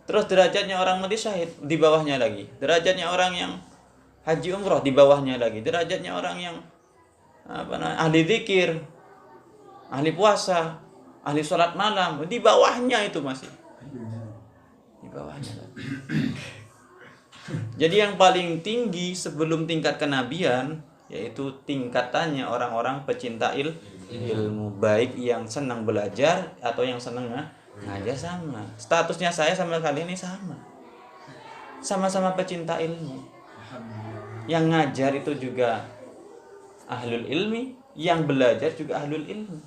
Terus derajatnya orang mati syahid di bawahnya lagi. Derajatnya orang yang haji umroh di bawahnya lagi. Derajatnya orang yang ahli zikir, ahli puasa, ahli sholat malam, di bawahnya itu masih. Di bawahnya lagi. Jadi yang paling tinggi sebelum tingkat kenabian yaitu tingkatannya orang-orang pecinta ilmu, baik yang senang belajar atau yang senang ngajar. Sama statusnya saya sama kalian ini sama-sama pecinta ilmu. Yang ngajar itu juga ahlul ilmi, yang belajar juga ahlul ilmi.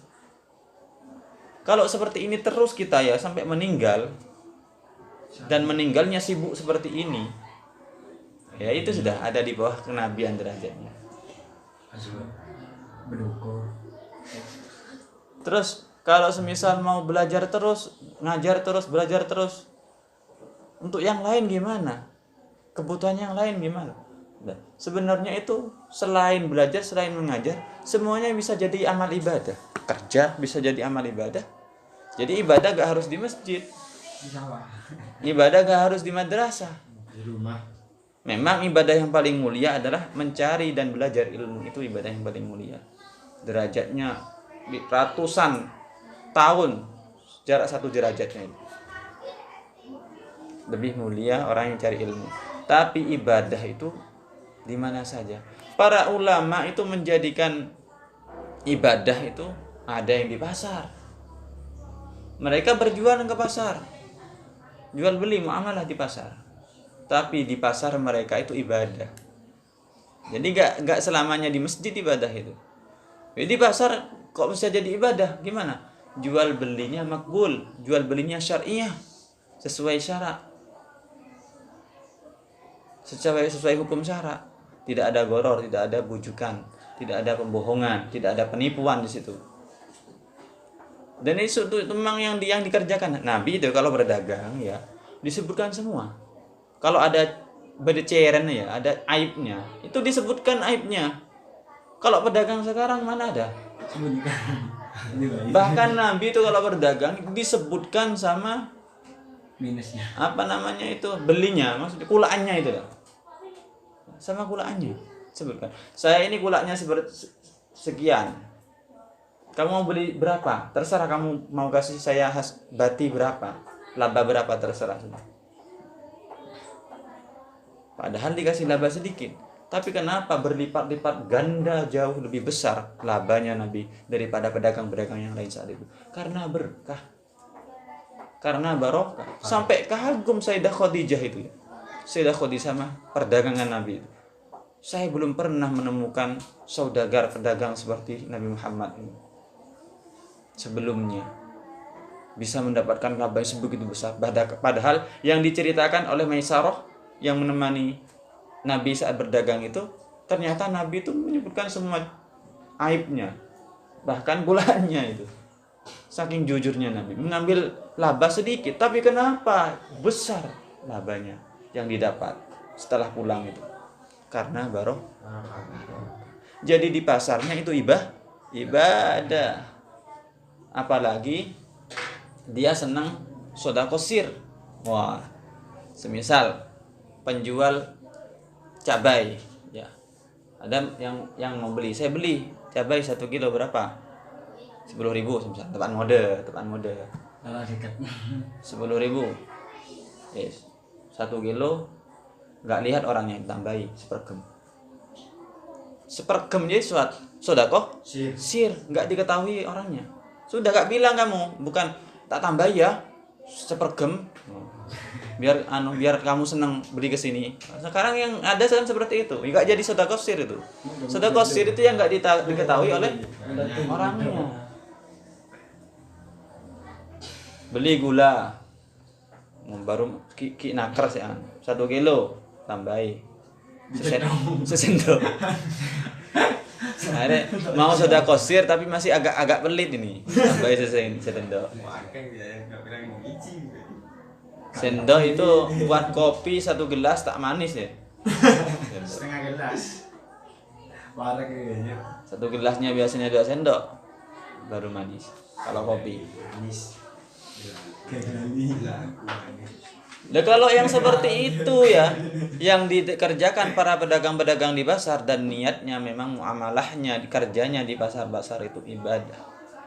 Kalau seperti ini terus kita ya sampai meninggal, dan meninggalnya sibuk seperti ini, ya itu sudah ada di bawah kenabian derajatnya. Terus kalau semisal mau belajar terus, ngajar terus, belajar terus, untuk yang lain gimana? Kebutuhan yang lain gimana? Nah, sebenarnya itu selain belajar, selain mengajar, semuanya bisa jadi amal ibadah. Kerja bisa jadi amal ibadah. Jadi ibadah gak harus di masjid. Ibadah gak harus di madrasah. Di rumah. Memang ibadah yang paling mulia adalah mencari dan belajar ilmu. Itu ibadah yang paling mulia. Derajatnya ratusan tahun, jarak 1 derajatnya itu. Lebih mulia orang yang cari ilmu. Tapi ibadah itu di mana saja. Para ulama itu menjadikan ibadah itu ada yang di pasar. Mereka berjualan ke pasar, jual beli muamalah di pasar. Tapi di pasar mereka itu ibadah. Jadi gak selamanya di masjid ibadah itu. Jadi di pasar kok bisa jadi ibadah? Gimana? Jual belinya makbul, jual belinya syariah, sesuai syarat, sesuai hukum syarak. Tidak ada goror, tidak ada bujukan, tidak ada pembohongan, tidak ada penipuan di situ. Dan itu memang yang dikerjakan Nabi itu kalau berdagang ya disebutkan semua. Kalau ada bedeceren ya, ada aibnya, itu disebutkan aibnya. Kalau pedagang sekarang mana ada? Bahkan Nabi itu kalau berdagang disebutkan sama minusnya. Apa namanya itu? Belinya, maksudnya kulaannya itu loh. Sama kulaannya sebutkan. Saya ini kulaknya sekian. Kamu mau beli berapa? Terserah kamu mau kasih saya bati berapa, laba berapa, terserah sudah. Padahal dikasih laba sedikit. Tapi kenapa berlipat-lipat ganda jauh lebih besar labanya Nabi daripada pedagang-pedagang yang lain saat itu? Karena berkah. Karena barokah. Sampai kagum Sayyidah Khadijah itu ya. Sayyidah Khadijah sama perdagangan Nabi itu. Saya belum pernah menemukan saudagar pedagang seperti Nabi Muhammad ini. Sebelumnya bisa mendapatkan laba yang sebegitu besar. Padahal yang diceritakan oleh Maisarah yang menemani Nabi saat berdagang itu, ternyata Nabi itu menyebutkan semua aibnya, bahkan bulannya itu. Saking jujurnya Nabi, mengambil laba sedikit, tapi kenapa besar labanya yang didapat setelah pulang itu? Karena barokah. Jadi di pasarnya itu ibadah. Apalagi dia senang sedekah sir. Wah, semisal penjual cabai ya, ada yang mau beli, saya beli cabai 1 kilo berapa? 10.000 semisal, tepan mode Kalau dekat 10.000. Yes. 1 kilo nggak lihat orangnya ditambahi sepergem jadi sodakoh sir nggak diketahui orangnya, sudah nggak bilang kamu, bukan tak tambahi ya sepergem biar kamu senang beli ke sini. Sekarang yang ada kan seperti itu, nggak jadi sodakoh sir itu. Sodakoh sir itu yang nggak diketahui oleh orangnya. Beli gula baru ki naker sih 1 kilo tambahi sesendok. Akhirnya mau sodakoh sir tapi masih agak pelit ini, tambahi sesendok. Sendok itu buat kopi 1 gelas tak manis ya. Setengah gelas. Parah kayaknya. 1 gelasnya biasanya 2 sendok baru manis kalau kopi. Manis. Nah, kalau yang seperti itu ya, yang dikerjakan para pedagang-pedagang di pasar dan niatnya memang muamalahnya, kerjanya di pasar-pasar itu ibadah.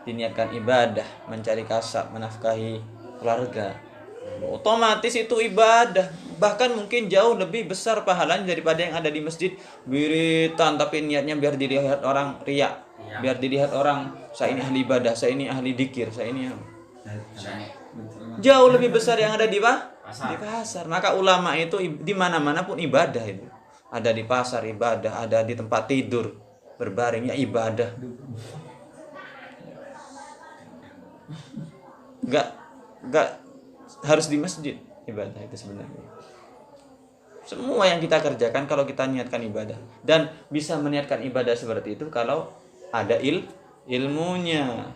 Diniatkan ibadah, mencari kasab, menafkahi keluarga. Otomatis itu ibadah. Bahkan mungkin jauh lebih besar pahalanya daripada yang ada di masjid wiritan tapi niatnya biar dilihat orang riya, biar dilihat orang saya ini ahli ibadah, saya ini ahli dikir, saya ini jauh lebih besar yang ada di pasar. Maka ulama itu di mana-mana pun ibadah itu. Ada di pasar ibadah, ada di tempat tidur berbaring ya ibadah. Enggak harus di masjid ibadah itu sebenarnya. Semua yang kita kerjakan kalau kita niatkan ibadah, dan bisa meniatkan ibadah seperti itu kalau ada ilmunya.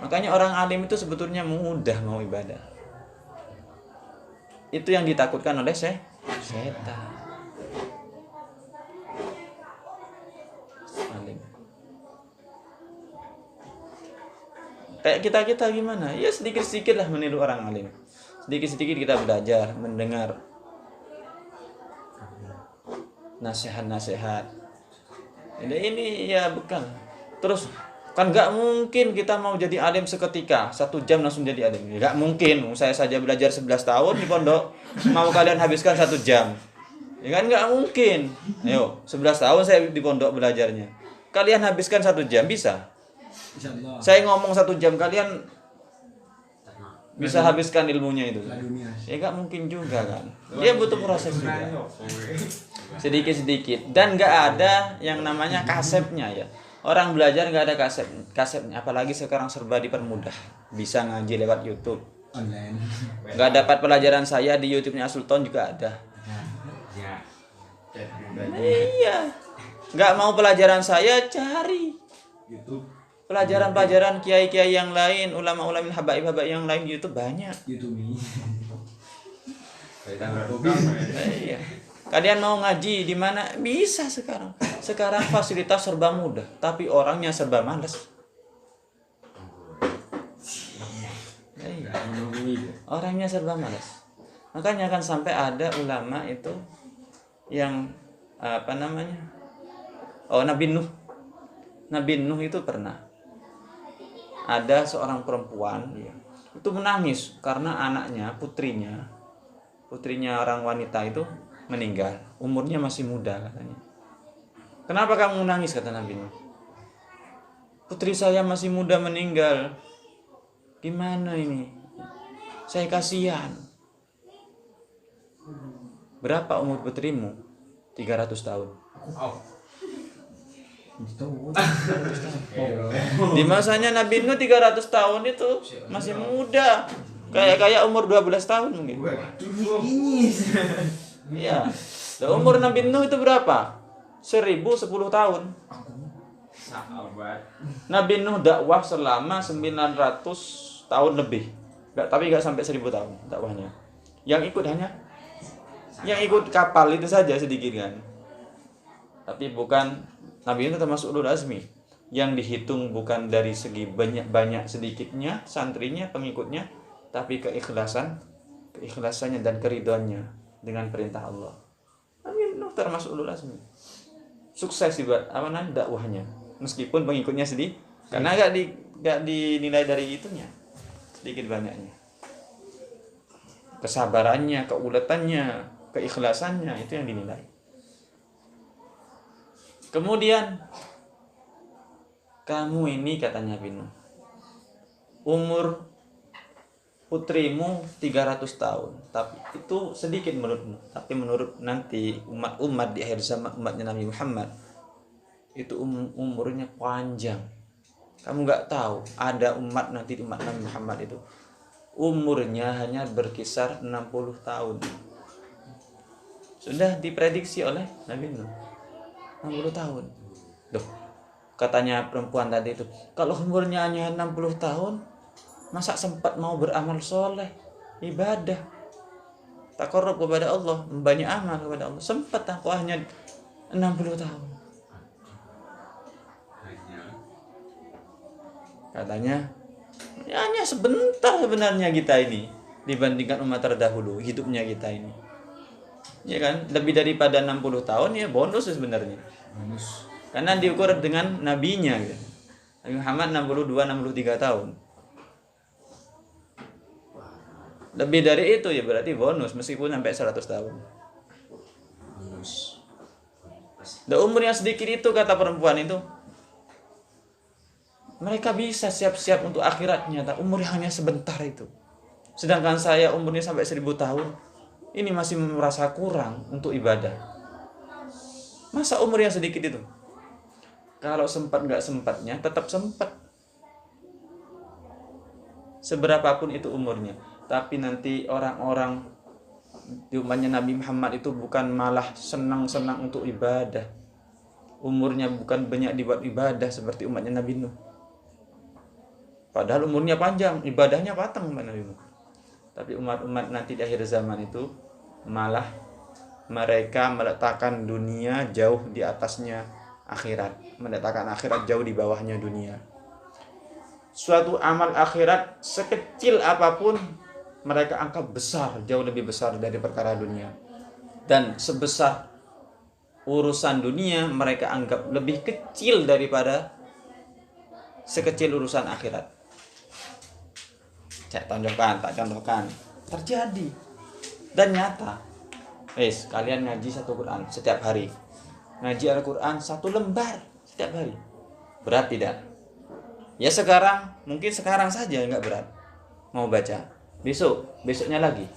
Makanya orang alim itu sebetulnya mudah mau ibadah. Itu yang ditakutkan oleh setan. Alim. Kayak kita gimana? Ya sedikit-sedikit lah meniru orang alim. Sedikit-sedikit kita belajar, mendengar nasihat-nasihat. Ini ya bukan. Terus kan nggak mungkin kita mau jadi alim seketika 1 jam langsung jadi alim, nggak mungkin. Saya saja belajar 11 tahun di pondok, mau kalian habiskan 1 jam ya kan nggak mungkin. Ayo 11 tahun saya di pondok belajarnya, kalian habiskan 1 jam bisa? Saya ngomong 1 jam kalian bisa habiskan ilmunya itu? Ya nggak mungkin juga kan. Dia butuh proses juga, sedikit-sedikit, dan nggak ada yang namanya kasepnya ya. Orang belajar nggak ada kasepnya, apalagi sekarang serba dipermudah, bisa ngaji lewat YouTube online. Nggak dapat pelajaran saya di YouTube-nya Sultan juga ada. Iya, nggak mau pelajaran saya cari YouTube. Pelajaran kiai-kiai yang lain, ulama-ulama habaib-habaib yang lain di YouTube banyak. YouTube ini. Iya. Kalian mau ngaji di mana? Bisa sekarang. Sekarang fasilitas serba mudah, tapi orangnya serba malas. Orangnya serba malas. Makanya akan sampai ada ulama itu yang Nabi Nuh. Nabi Nuh itu pernah ada seorang perempuan itu menangis karena anaknya, putrinya orang wanita itu meninggal, umurnya masih muda katanya. Kenapa kamu menangis, kata Nabi Nuh? Putri saya masih muda meninggal. Gimana ini? Saya kasihan. Berapa umur putrimu? 300 tahun. Di masanya Nabi Nuh 300 tahun itu masih muda. Kayak umur 12 tahun mungkin. Iya. Umur Nabi Nuh itu berapa? 1010 tahun. Nabi Nuh dakwah selama 900 tahun lebih. Tapi enggak sampai 1000 tahun dakwahnya. Yang ikut kapal itu saja sedikit kan. Tapi bukan, Nabi Nuh termasuk ulul azmi. Yang dihitung bukan dari segi banyak sedikitnya santrinya, pengikutnya, tapi keikhlasannya dan keridhoannya dengan perintah Allah. Nabi Nuh termasuk ulul azmi. Sukses juga dakwahnya, meskipun pengikutnya sedikit, karena enggak dinilai dari itunya, sedikit banyaknya. kesabarannya, keuletannya, keikhlasannya, itu yang dinilai. Kemudian kamu ini, katanya Nabi Nuh, umur putrimu 300 tahun, tapi itu sedikit menurutmu. Tapi menurut nanti umat-umat di akhir zaman, umatnya Nabi Muhammad, itu umurnya panjang. Kamu nggak tahu, ada umat nanti, umat Nabi Muhammad itu umurnya hanya berkisar 60 tahun. Sudah diprediksi oleh Nabi Nuh 60 tahun. Loh, katanya perempuan tadi itu, kalau umurnya hanya 60 tahun, masa sempat mau beramal soleh, ibadah, taqarrub kepada Allah, banyak amal kepada Allah? Sempat aku hanya 60 tahun. Katanya, ya hanya sebentar sebenarnya kita ini dibandingkan umat terdahulu, hidupnya kita ini. Ya kan, lebih daripada 60 tahun ya bonus sebenarnya. Bonus. Karena diukur dengan nabinya gitu. Nabi Muhammad 62-63 tahun. Lebih dari itu ya berarti bonus meskipun sampai 100 tahun. Bonus. Dan umur yang sedikit itu, kata perempuan itu, mereka bisa siap-siap untuk akhiratnya, tapi umur yang hanya sebentar itu. Sedangkan saya umurnya sampai 1000 tahun, ini masih merasa kurang untuk ibadah. Masa umur yang sedikit itu? Kalau sempat nggak sempatnya, tetap sempat. Seberapapun itu umurnya. Tapi nanti orang-orang di umatnya Nabi Muhammad itu bukan malah senang-senang untuk ibadah. Umurnya bukan banyak dibuat ibadah seperti umatnya Nabi Nuh. Padahal umurnya panjang, ibadahnya patang umat Nabi Nuh. Tapi umat-umat nanti di akhir zaman itu malah mereka meletakkan dunia jauh di atasnya akhirat, meletakkan akhirat jauh di bawahnya dunia. Suatu amal akhirat sekecil apapun mereka anggap besar, jauh lebih besar dari perkara dunia. Dan sebesar urusan dunia mereka anggap lebih kecil daripada sekecil urusan akhirat. Tak contohkan. Terjadi dan nyata. Kalian ngaji satu Quran setiap hari. Ngaji Al-Quran 1 lembar setiap hari. Berat tidak? Ya sekarang, mungkin sekarang saja nggak berat. Mau baca. Besoknya lagi.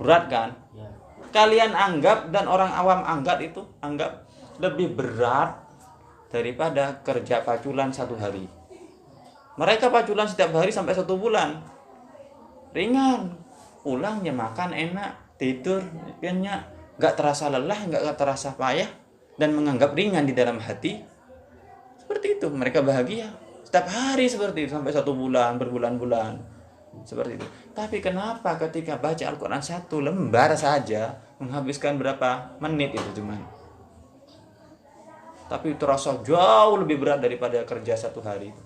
Berat kan? Ya. Kalian anggap dan orang awam anggap lebih berat daripada kerja paculan 1 hari. Mereka paculan setiap hari sampai 1 bulan. Ringan. Pulangnya makan enak, tidur kenyang, nggak terasa lelah, nggak terasa payah, dan menganggap ringan di dalam hati. Seperti itu, mereka bahagia setiap hari seperti itu sampai 1 bulan, berbulan-bulan seperti itu. Tapi kenapa ketika baca Al-Quran 1 lembar saja menghabiskan berapa menit itu cuman? Tapi terasa jauh lebih berat daripada kerja 1 hari itu.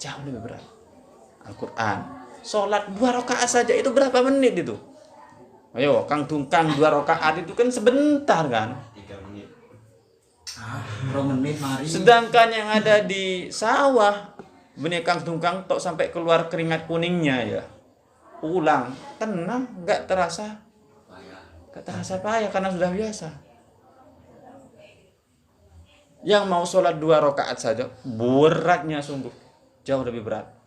Jauh lebih berat. Al-Quran, sholat 2 rakaat saja itu berapa menit itu? Ayo, Kang Tungkang 2 rakaat itu kan sebentar kan? 3 menit. 2 menit mari. Sedangkan yang ada di sawah, benih Kang Tungkang tok sampai keluar keringat kuningnya ya. Pulang, tenang, nggak terasa payah karena sudah biasa. Yang mau sholat 2 rakaat saja, beratnya sungguh jauh lebih berat.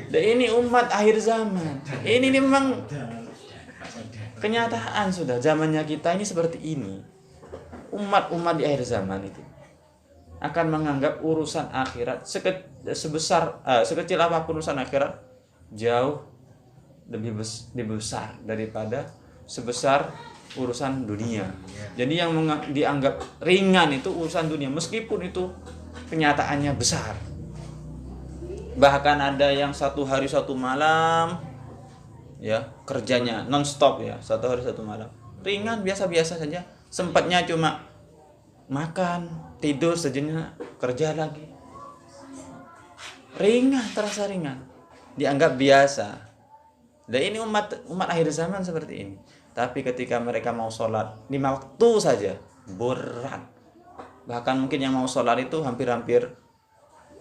Dan ini umat akhir zaman. Ini memang kenyataan sudah zamannya kita ini seperti ini. Umat-umat di akhir zaman itu akan menganggap urusan akhirat sekecil apapun urusan akhirat jauh lebih besar daripada sebesar urusan dunia. Jadi yang dianggap ringan itu urusan dunia meskipun itu kenyataannya besar. Bahkan ada yang 1 hari 1 malam ya kerjanya non-stop ya, 1 hari 1 malam. Ringan biasa-biasa saja. Sempatnya cuma makan, tidur sejenak, kerja lagi. Ringan, terasa ringan. Dianggap biasa. Dan ini umat akhir zaman seperti ini. Tapi ketika mereka mau sholat 5 waktu saja, berat. Bahkan mungkin yang mau sholat itu hampir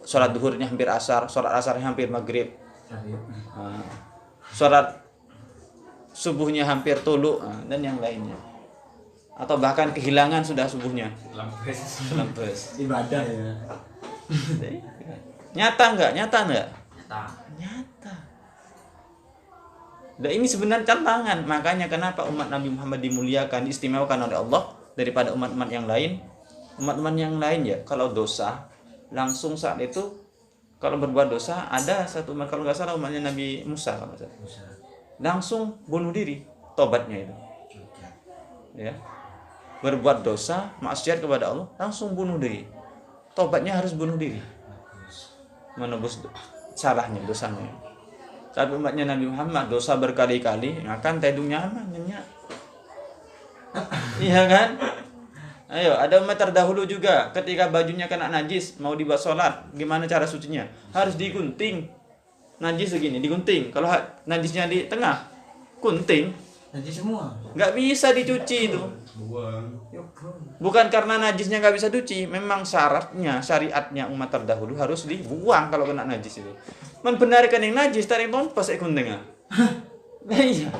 sholat duhurnya hampir asar, sholat asarnya hampir maghrib, Syariat. sholat subuhnya hampir tulu, dan yang lainnya. Atau bahkan kehilangan sudah subuhnya. Lampes. Ibadah ya. Nyata nggak? Nyata. Nah, ini sebenarnya tantangan. Makanya kenapa umat Nabi Muhammad dimuliakan, diistimewakan oleh Allah daripada umat-umat yang lain. Umat-umat yang lain ya, kalau dosa langsung saat itu, kalau berbuat dosa, ada satu umat, kalau nggak salah umatnya Nabi Musa, kalau nggak salah, langsung bunuh diri, tobatnya itu. Ya, berbuat dosa, maksiat kepada Allah, langsung bunuh diri. Tobatnya harus bunuh diri, menebus salahnya, dosanya. Tapi umatnya Nabi Muhammad dosa berkali-kali, akan tedung nyaman, nyenyak. Iya kan? Ayo, ada umat terdahulu juga, ketika bajunya kena najis, mau dibuat sholat, gimana cara sucinya? Harus digunting. Najis segini, digunting. Kalau najisnya di tengah, gunting. Najis semua. Nggak bisa dicuci itu. Bukan karena najisnya nggak bisa dicuci, memang syaratnya, syariatnya umat terdahulu harus dibuang kalau kena najis itu. Membenarkan yang najis, tarik tompas guntingnya. Nah iya,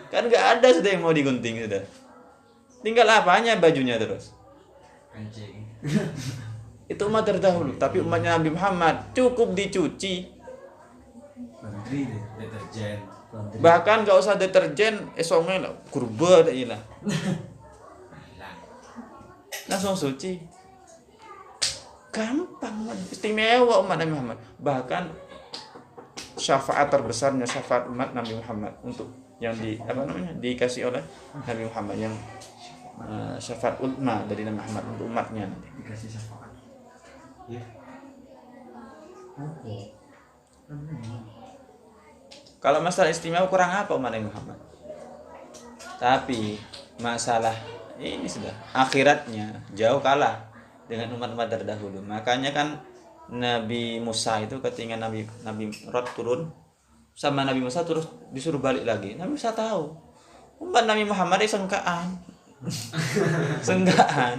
kan nggak ada sudah yang mau digunting sudah. Tinggal apanya bajunya terus. Anjing. Itu umat terdahulu, tapi umatnya Nabi Muhammad cukup dicuci. Laundry deh, deterjen. Bahkan gak usah deterjen, esongnya lah kurba lah. Langsung suci. Gampang, istimewa umat Nabi Muhammad. Bahkan syafaat terbesarnya syafaat umat Nabi Muhammad untuk yang dikasih oleh Nabi Muhammad yang syafaat ulma dari Nabi Muhammad untuk umatnya nanti. Dikasih syafaat. Ya. Kalau masalah istimewa kurang apa umat Nabi Muhammad? Tapi masalah ini sudah akhiratnya jauh kalah dengan umat-umat terdahulu. Makanya kan Nabi Musa itu ketika Nabi Rod turun sama Nabi Musa terus disuruh balik lagi. Nabi Musa tahu umat Nabi Muhammad itu sengkaan. Sengkaan.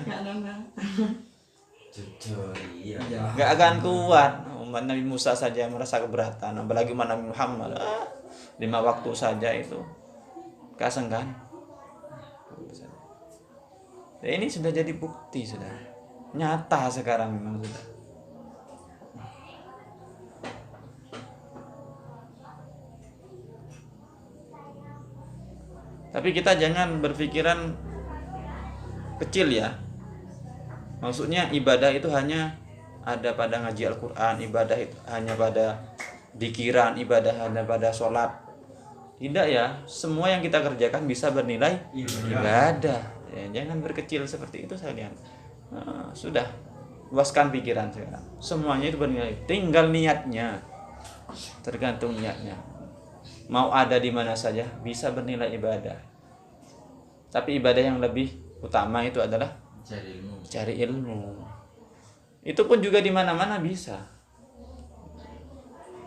Jujur, iya. Gak akan kuat. Umat Nabi Musa saja merasa keberatan, apalagi umat Nabi Muhammad. 5 waktu saja itu kasengkan. Nah, ini sudah jadi bukti sudah. Nyata sekarang memang sudah. Tapi kita jangan berpikiran kecil ya. Maksudnya ibadah itu hanya ada pada ngaji Al-Quran, ibadah itu hanya pada dikiran, ibadah hanya pada sholat. Tidak ya, semua yang kita kerjakan bisa bernilai ibadah. Ya, jangan berkecil seperti itu sekalian. Sudah, luaskan pikiran sekarang. Semuanya itu bernilai, tinggal niatnya. Tergantung niatnya. Mau ada di mana saja bisa bernilai ibadah. Tapi ibadah yang lebih utama itu adalah cari ilmu. Itu pun juga di mana-mana bisa.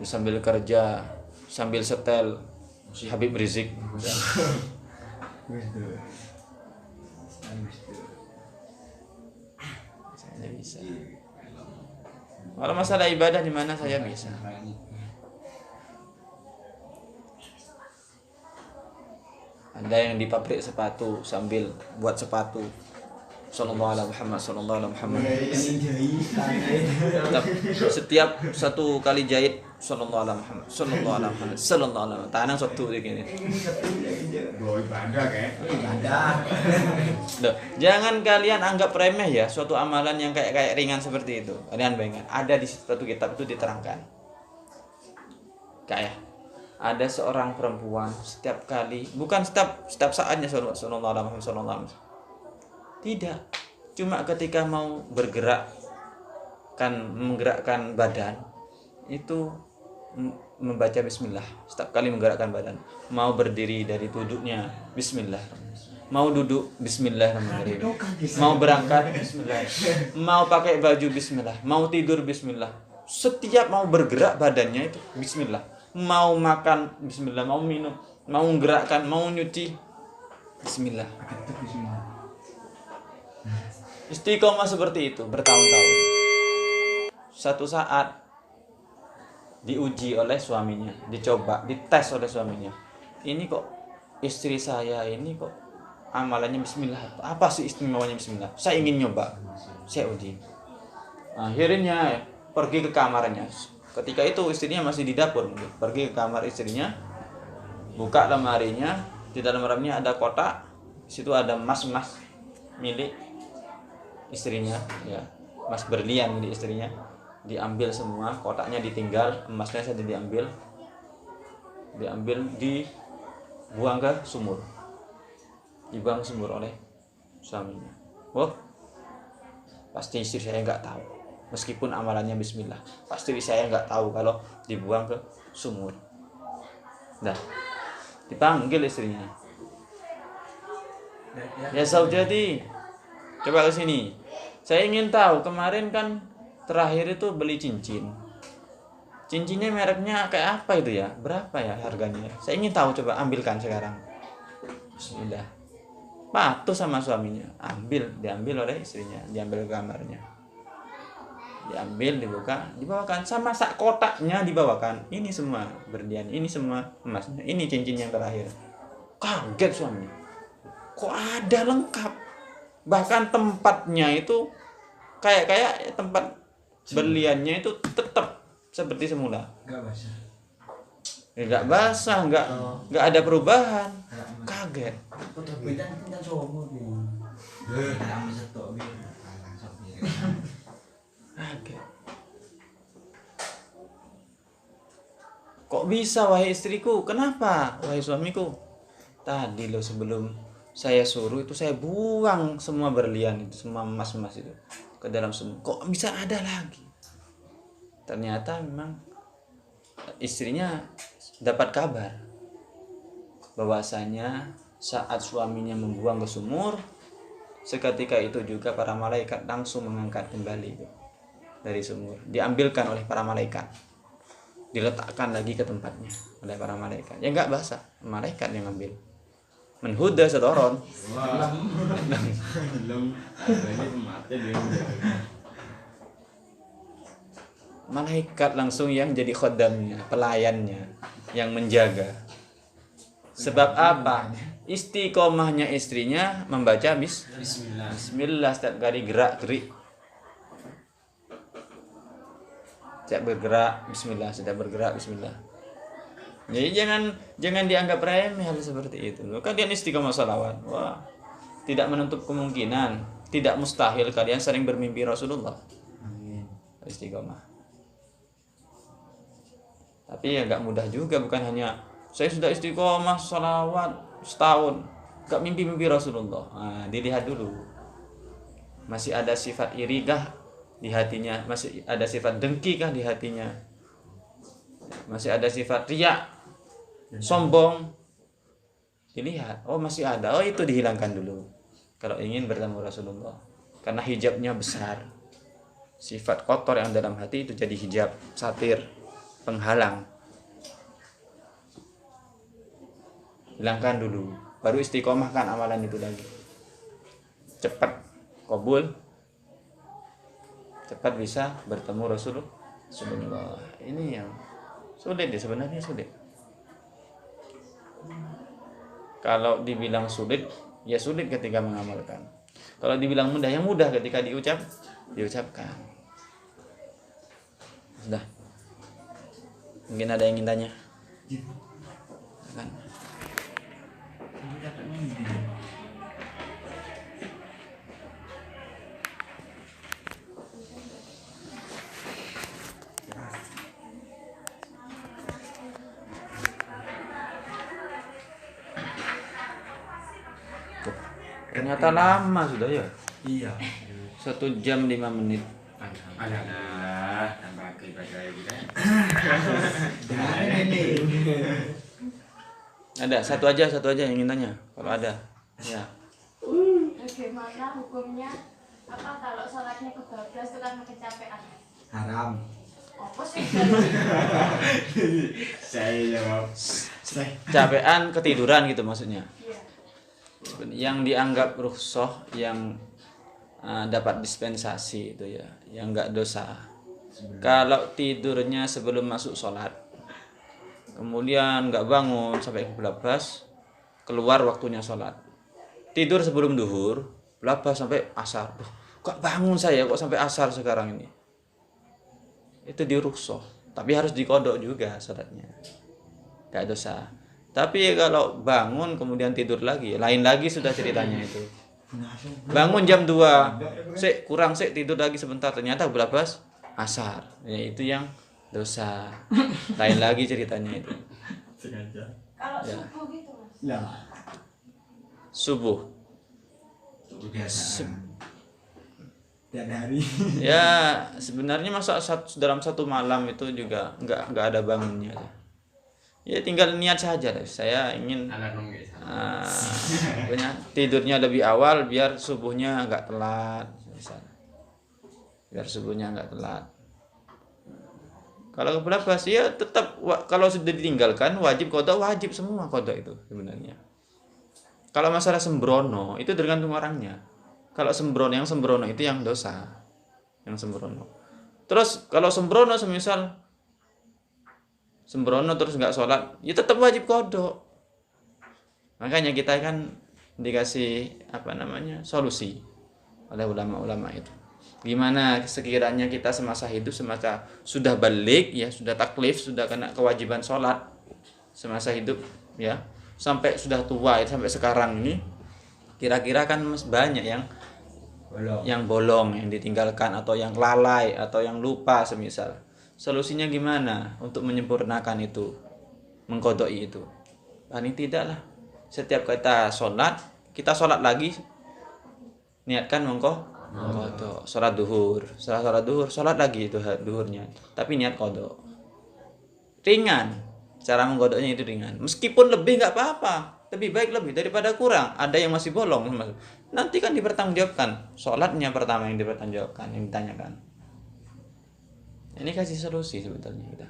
Sambil kerja, sambil setel Habib Rizik. Saya bisa. Kalau masalah ibadah di mana saya bisa. Ada yang di pabrik sepatu sambil buat sepatu. Sallallahu alaihi Muhammad, sallallahu alaihi Muhammad. Setiap satu kali jahit sallallahu alaihi Muhammad, sallallahu alaihi Muhammad, sallallahu alaihi Muhammad. Tanang satu begini. Ibadah kayak. Ibadah. Loh, jangan kalian anggap remeh ya suatu amalan yang kayak ringan seperti itu. Kalian bayangkan, ada di suatu kitab itu diterangkan. Kayak ada seorang perempuan setiap kali, bukan setiap saatnya sallallahu alaihi Muhammad, sallallahu alaihi Muhammad. Tidak, cuma ketika mau menggerakkan badan itu membaca bismillah. Setiap kali menggerakkan badan, mau berdiri dari duduknya bismillah, mau duduk bismillahirrahmanirrahim, mau berangkat bismillah, mau pakai baju bismillah, mau tidur bismillah. Setiap mau bergerak badannya itu bismillah, mau makan bismillah, mau minum, mau menggerakkan, mau nyuci bismillah. Istiqomah seperti itu bertahun-tahun. Satu saat diuji oleh suaminya, dicoba, dites oleh suaminya. Ini kok istri saya ini kok amalannya bismillah. Apa sih istimewanya bismillah? Saya ingin nyoba. Saya uji. Akhirnya pergi ke kamarnya. Ketika itu istrinya masih di dapur, pergi ke kamar istrinya, buka lemarinya, di dalam lemarinya ada kotak, di situ ada emas-emas milik istrinya, ya, emas berlian milik istrinya, diambil semua, kotaknya ditinggal, emasnya saja diambil, dibuang ke sumur, dibuang ke sumur oleh suaminya. Wah, pasti istri saya nggak tahu, meskipun amalannya bismillah, pasti saya nggak tahu kalau dibuang ke sumur. Dah, dipanggil istrinya. Ya saudati, coba ke sini. Saya ingin tahu, kemarin kan terakhir itu beli cincin. Cincinnya mereknya kayak apa itu ya? Berapa ya harganya? Saya ingin tahu, coba ambilkan sekarang. Sudah. Patuh sama suaminya. Diambil oleh istrinya, diambil ke kamarnya. Diambil, dibawakan sama sak kotaknya dibawakan. Ini semua berlian, ini semua emasnya, ini cincin yang terakhir. Kaget suaminya. Kok ada lengkap? Bahkan tempatnya itu kayak tempat berliannya itu tetap seperti semula. Enggak basah, enggak ada perubahan. Kaget. Kaget. Kok bisa wahai istriku? Kenapa wahai suamiku? Tadi loh sebelum saya suruh itu saya buang semua berlian itu, semua emas-emas itu ke dalam sumur. Kok bisa ada lagi? Ternyata memang istrinya dapat kabar bahwasanya saat suaminya membuang ke sumur, seketika itu juga para malaikat langsung mengangkat kembali itu dari sumur, diambilkan oleh para malaikat, diletakkan lagi ke tempatnya oleh para malaikat. Ya enggak basah, malaikat yang ambil. Menhuda setoron. Malaikat langsung yang jadi khodamnya, pelayannya, yang menjaga. Sebab apa? Istiqomahnya istrinya membaca bismillah setiap kali gerak-gerik. Setiap bergerak bismillah, setiap bergerak bismillah. Jadi jangan dianggap remeh hal seperti itu. Kalian istiqomah salawat. Wah, tidak menutup kemungkinan, tidak mustahil kalian sering bermimpi Rasulullah. Istiqomah. Tapi ya nggak mudah juga, bukan hanya saya sudah istiqomah salawat setahun, nggak mimpi Rasulullah. Nah, dilihat dulu. Masih ada sifat iri kah di hatinya? Masih ada sifat dengki kah di hatinya? Masih ada sifat riya, sombong, dilihat. Oh masih ada, oh itu dihilangkan dulu kalau ingin bertemu Rasulullah, karena hijabnya besar. Sifat kotor yang dalam hati itu jadi hijab, satir, penghalang. Hilangkan dulu, baru istiqomahkan amalan itu lagi. Cepat kabul, cepat bisa bertemu Rasulullah. Ini yang sulit ya, sebenarnya sulit. Kalau dibilang sulit, ya sulit ketika mengamalkan. Kalau dibilang mudah, yang mudah ketika diucapkan. Sudah. Mungkin ada yang ingin tanya? Kan? Ternyata lama sudah ya. Iya. 1 jam 5 menit. Alhamdulillah, tambah ibadah kita. Ada satu aja yang ingin tanya. Kalau ada, ya. Bagaimana hukumnya kalau sholatnya kebablas itu karena kecapean? Haram. Apa sih? Saya jawab. Capean ketiduran gitu maksudnya. Iya. Yang dianggap rukhsah, yang dapat dispensasi itu ya, yang enggak dosa. Kalau tidurnya sebelum masuk sholat, kemudian nggak bangun sampai kebelabas, keluar waktunya sholat. Tidur sebelum duhur, belabas sampai asar. Duh, kok bangun saya kok sampai asar sekarang ini? Itu diruksoh, tapi harus dikodok juga sholatnya. Gak dosa. Tapi kalau bangun kemudian tidur lagi, lain lagi sudah ceritanya itu. Bangun jam 2, kurang tidur lagi sebentar, ternyata belabas asar. Ya itu yang dosa. Lain lagi ceritanya itu. Sengaja. Kalau Ya. subuh gitu mas. Ya. Subuh. Kebiasaan. Tiap hari. Ya sebenarnya masa dalam satu malam itu juga nggak ada bangunnya. Ya tinggal niat saja lah. Saya ingin Alarm guys. tidurnya lebih awal biar subuhnya nggak telat. Misalnya. Biar subuhnya nggak telat. Kalau kebelabas ya tetap kalau sudah ditinggalkan wajib kodok, wajib semua kodok itu sebenarnya. Kalau masalah sembrono itu tergantung orangnya. Kalau yang sembrono itu yang dosa, yang sembrono. Terus kalau sembrono semisal sembrono terus nggak sholat, ya tetap wajib kodok. Makanya kita kan dikasih solusi oleh ulama-ulama itu. Gimana sekiranya kita semasa hidup semasa sudah balik ya, sudah taklif, sudah kena kewajiban sholat semasa hidup ya, sampai sudah tua ya, sampai sekarang ini kira-kira kan banyak yang bolong, yang ditinggalkan atau yang lalai atau yang lupa semisal. Solusinya gimana untuk menyempurnakan itu, mengkodoi itu? Paling tidaklah setiap kita sholat lagi, niatkan mengkodok. Sholat duhur, sholat lagi itu duhurnya, tapi niat kodok. Ringan, cara mengkodoknya itu ringan. Meskipun lebih nggak apa-apa, lebih baik lebih daripada kurang. Ada yang masih bolong, nanti kan dipertanggungjawabkan. Sholatnya pertama yang dipertanggungjawabkan, yang ditanyakan. Ini kasih solusi sebetulnya kita.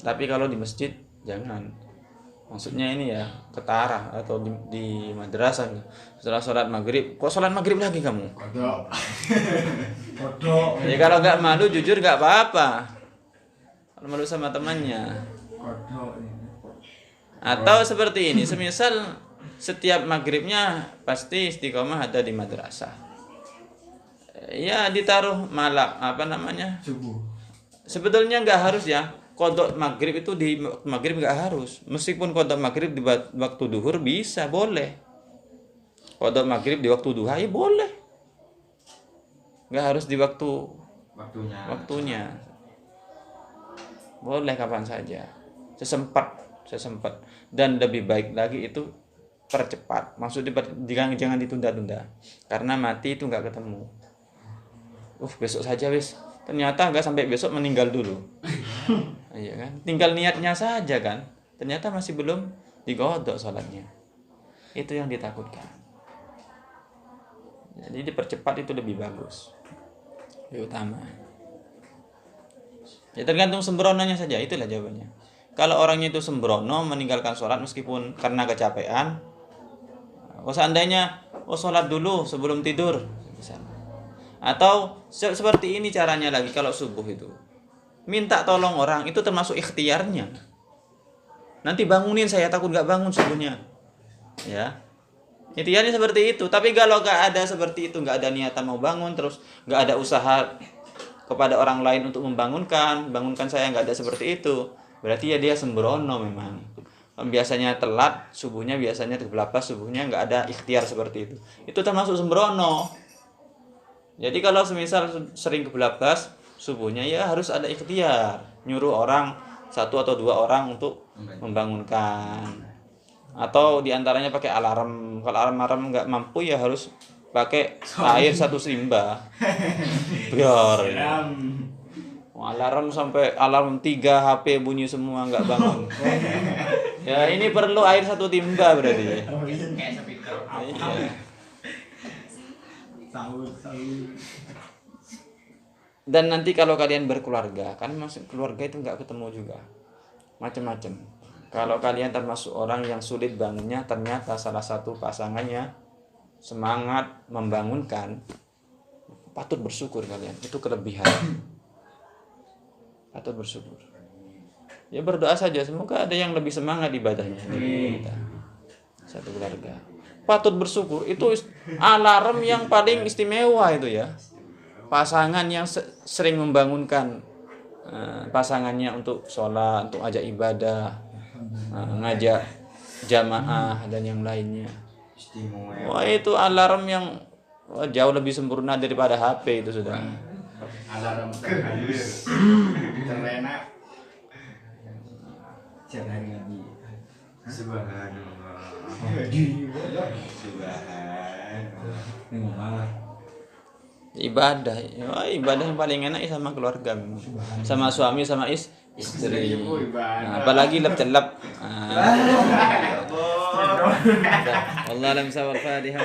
Tapi kalau di masjid jangan. Maksudnya ini ya ketara atau di madrasah setelah sholat maghrib. Kok sholat maghrib lagi kamu? Kodok. Ya kalau nggak malu jujur nggak apa-apa. Kalau malu sama temannya. Kodok. Atau seperti ini, semisal setiap maghribnya pasti istiqomah ada di madrasah. Ya ditaruh malam Subuh. Sebetulnya nggak harus ya kodok maghrib itu di maghrib, nggak harus. Meskipun kodok maghrib di waktu duhur bisa, boleh. Kodok maghrib di waktu duha ya boleh. Nggak harus di waktunya. Boleh kapan saja, sesempat. Dan lebih baik lagi itu percepat. Maksudnya jangan ditunda-tunda, karena mati itu nggak ketemu. Besok saja wis. Ternyata nggak sampai besok, meninggal dulu. Iya kan? Tinggal niatnya saja kan. Ternyata masih belum digodok sholatnya. Itu yang ditakutkan. Jadi dipercepat itu lebih bagus, lebih utama. Ya tergantung sembrononya saja, itulah jawabannya. Kalau orangnya itu sembrono meninggalkan sholat meskipun karena kecapean, seandainya sholat dulu sebelum tidur misalnya. Atau seperti ini caranya lagi kalau subuh itu. Minta tolong orang itu termasuk ikhtiarnya. Nanti bangunin saya, takut nggak bangun subuhnya. Ya. Ikhtiarnya seperti itu. Tapi kalau nggak ada seperti itu, nggak ada niatan mau bangun, terus nggak ada usaha kepada orang lain untuk bangunkan saya, nggak ada seperti itu. Berarti ya dia sembrono memang. Biasanya telat subuhnya, biasanya terbelabas subuhnya, nggak ada ikhtiar seperti itu. Itu termasuk sembrono. Jadi kalau semisal sering kebelabas subuhnya ya harus ada ikhtiar, nyuruh orang 1 atau 2 orang untuk membangunkan. Atau diantaranya pakai alarm. Kalau alarm nggak mampu ya harus pakai air 1 serimba. Biar alarm sampai alarm 3 HP bunyi semua nggak bangun. Ya ini perlu air 1 timba berarti. Kayak speaker. Iya. Sahur. Dan nanti kalau kalian berkeluarga, kan masuk keluarga itu nggak ketemu juga, macam-macam. Kalau kalian termasuk orang yang sulit bangunnya, ternyata salah satu pasangannya semangat membangunkan, patut bersyukur kalian. Itu kelebihan. Patut bersyukur. Ya berdoa saja, semoga ada yang lebih semangat ibadahnya dari kita. Satu keluarga. Patut bersyukur, itu alarm yang paling istimewa itu ya. Pasangan yang sering membangunkan pasangannya untuk sholat, untuk ajak ibadah, ngajak jamaah dan yang lainnya. Wah, itu alarm yang jauh lebih sempurna daripada HP itu sudah. Alarm terhalus. Terenak. Siapa hari ngaji? Subhanallah. Subhanallah. Ibadah, ibadah yang paling enak sama keluarga, sama suami, sama istri. Nah, apalagi lap-celap. Allah alam sawal Fatihah.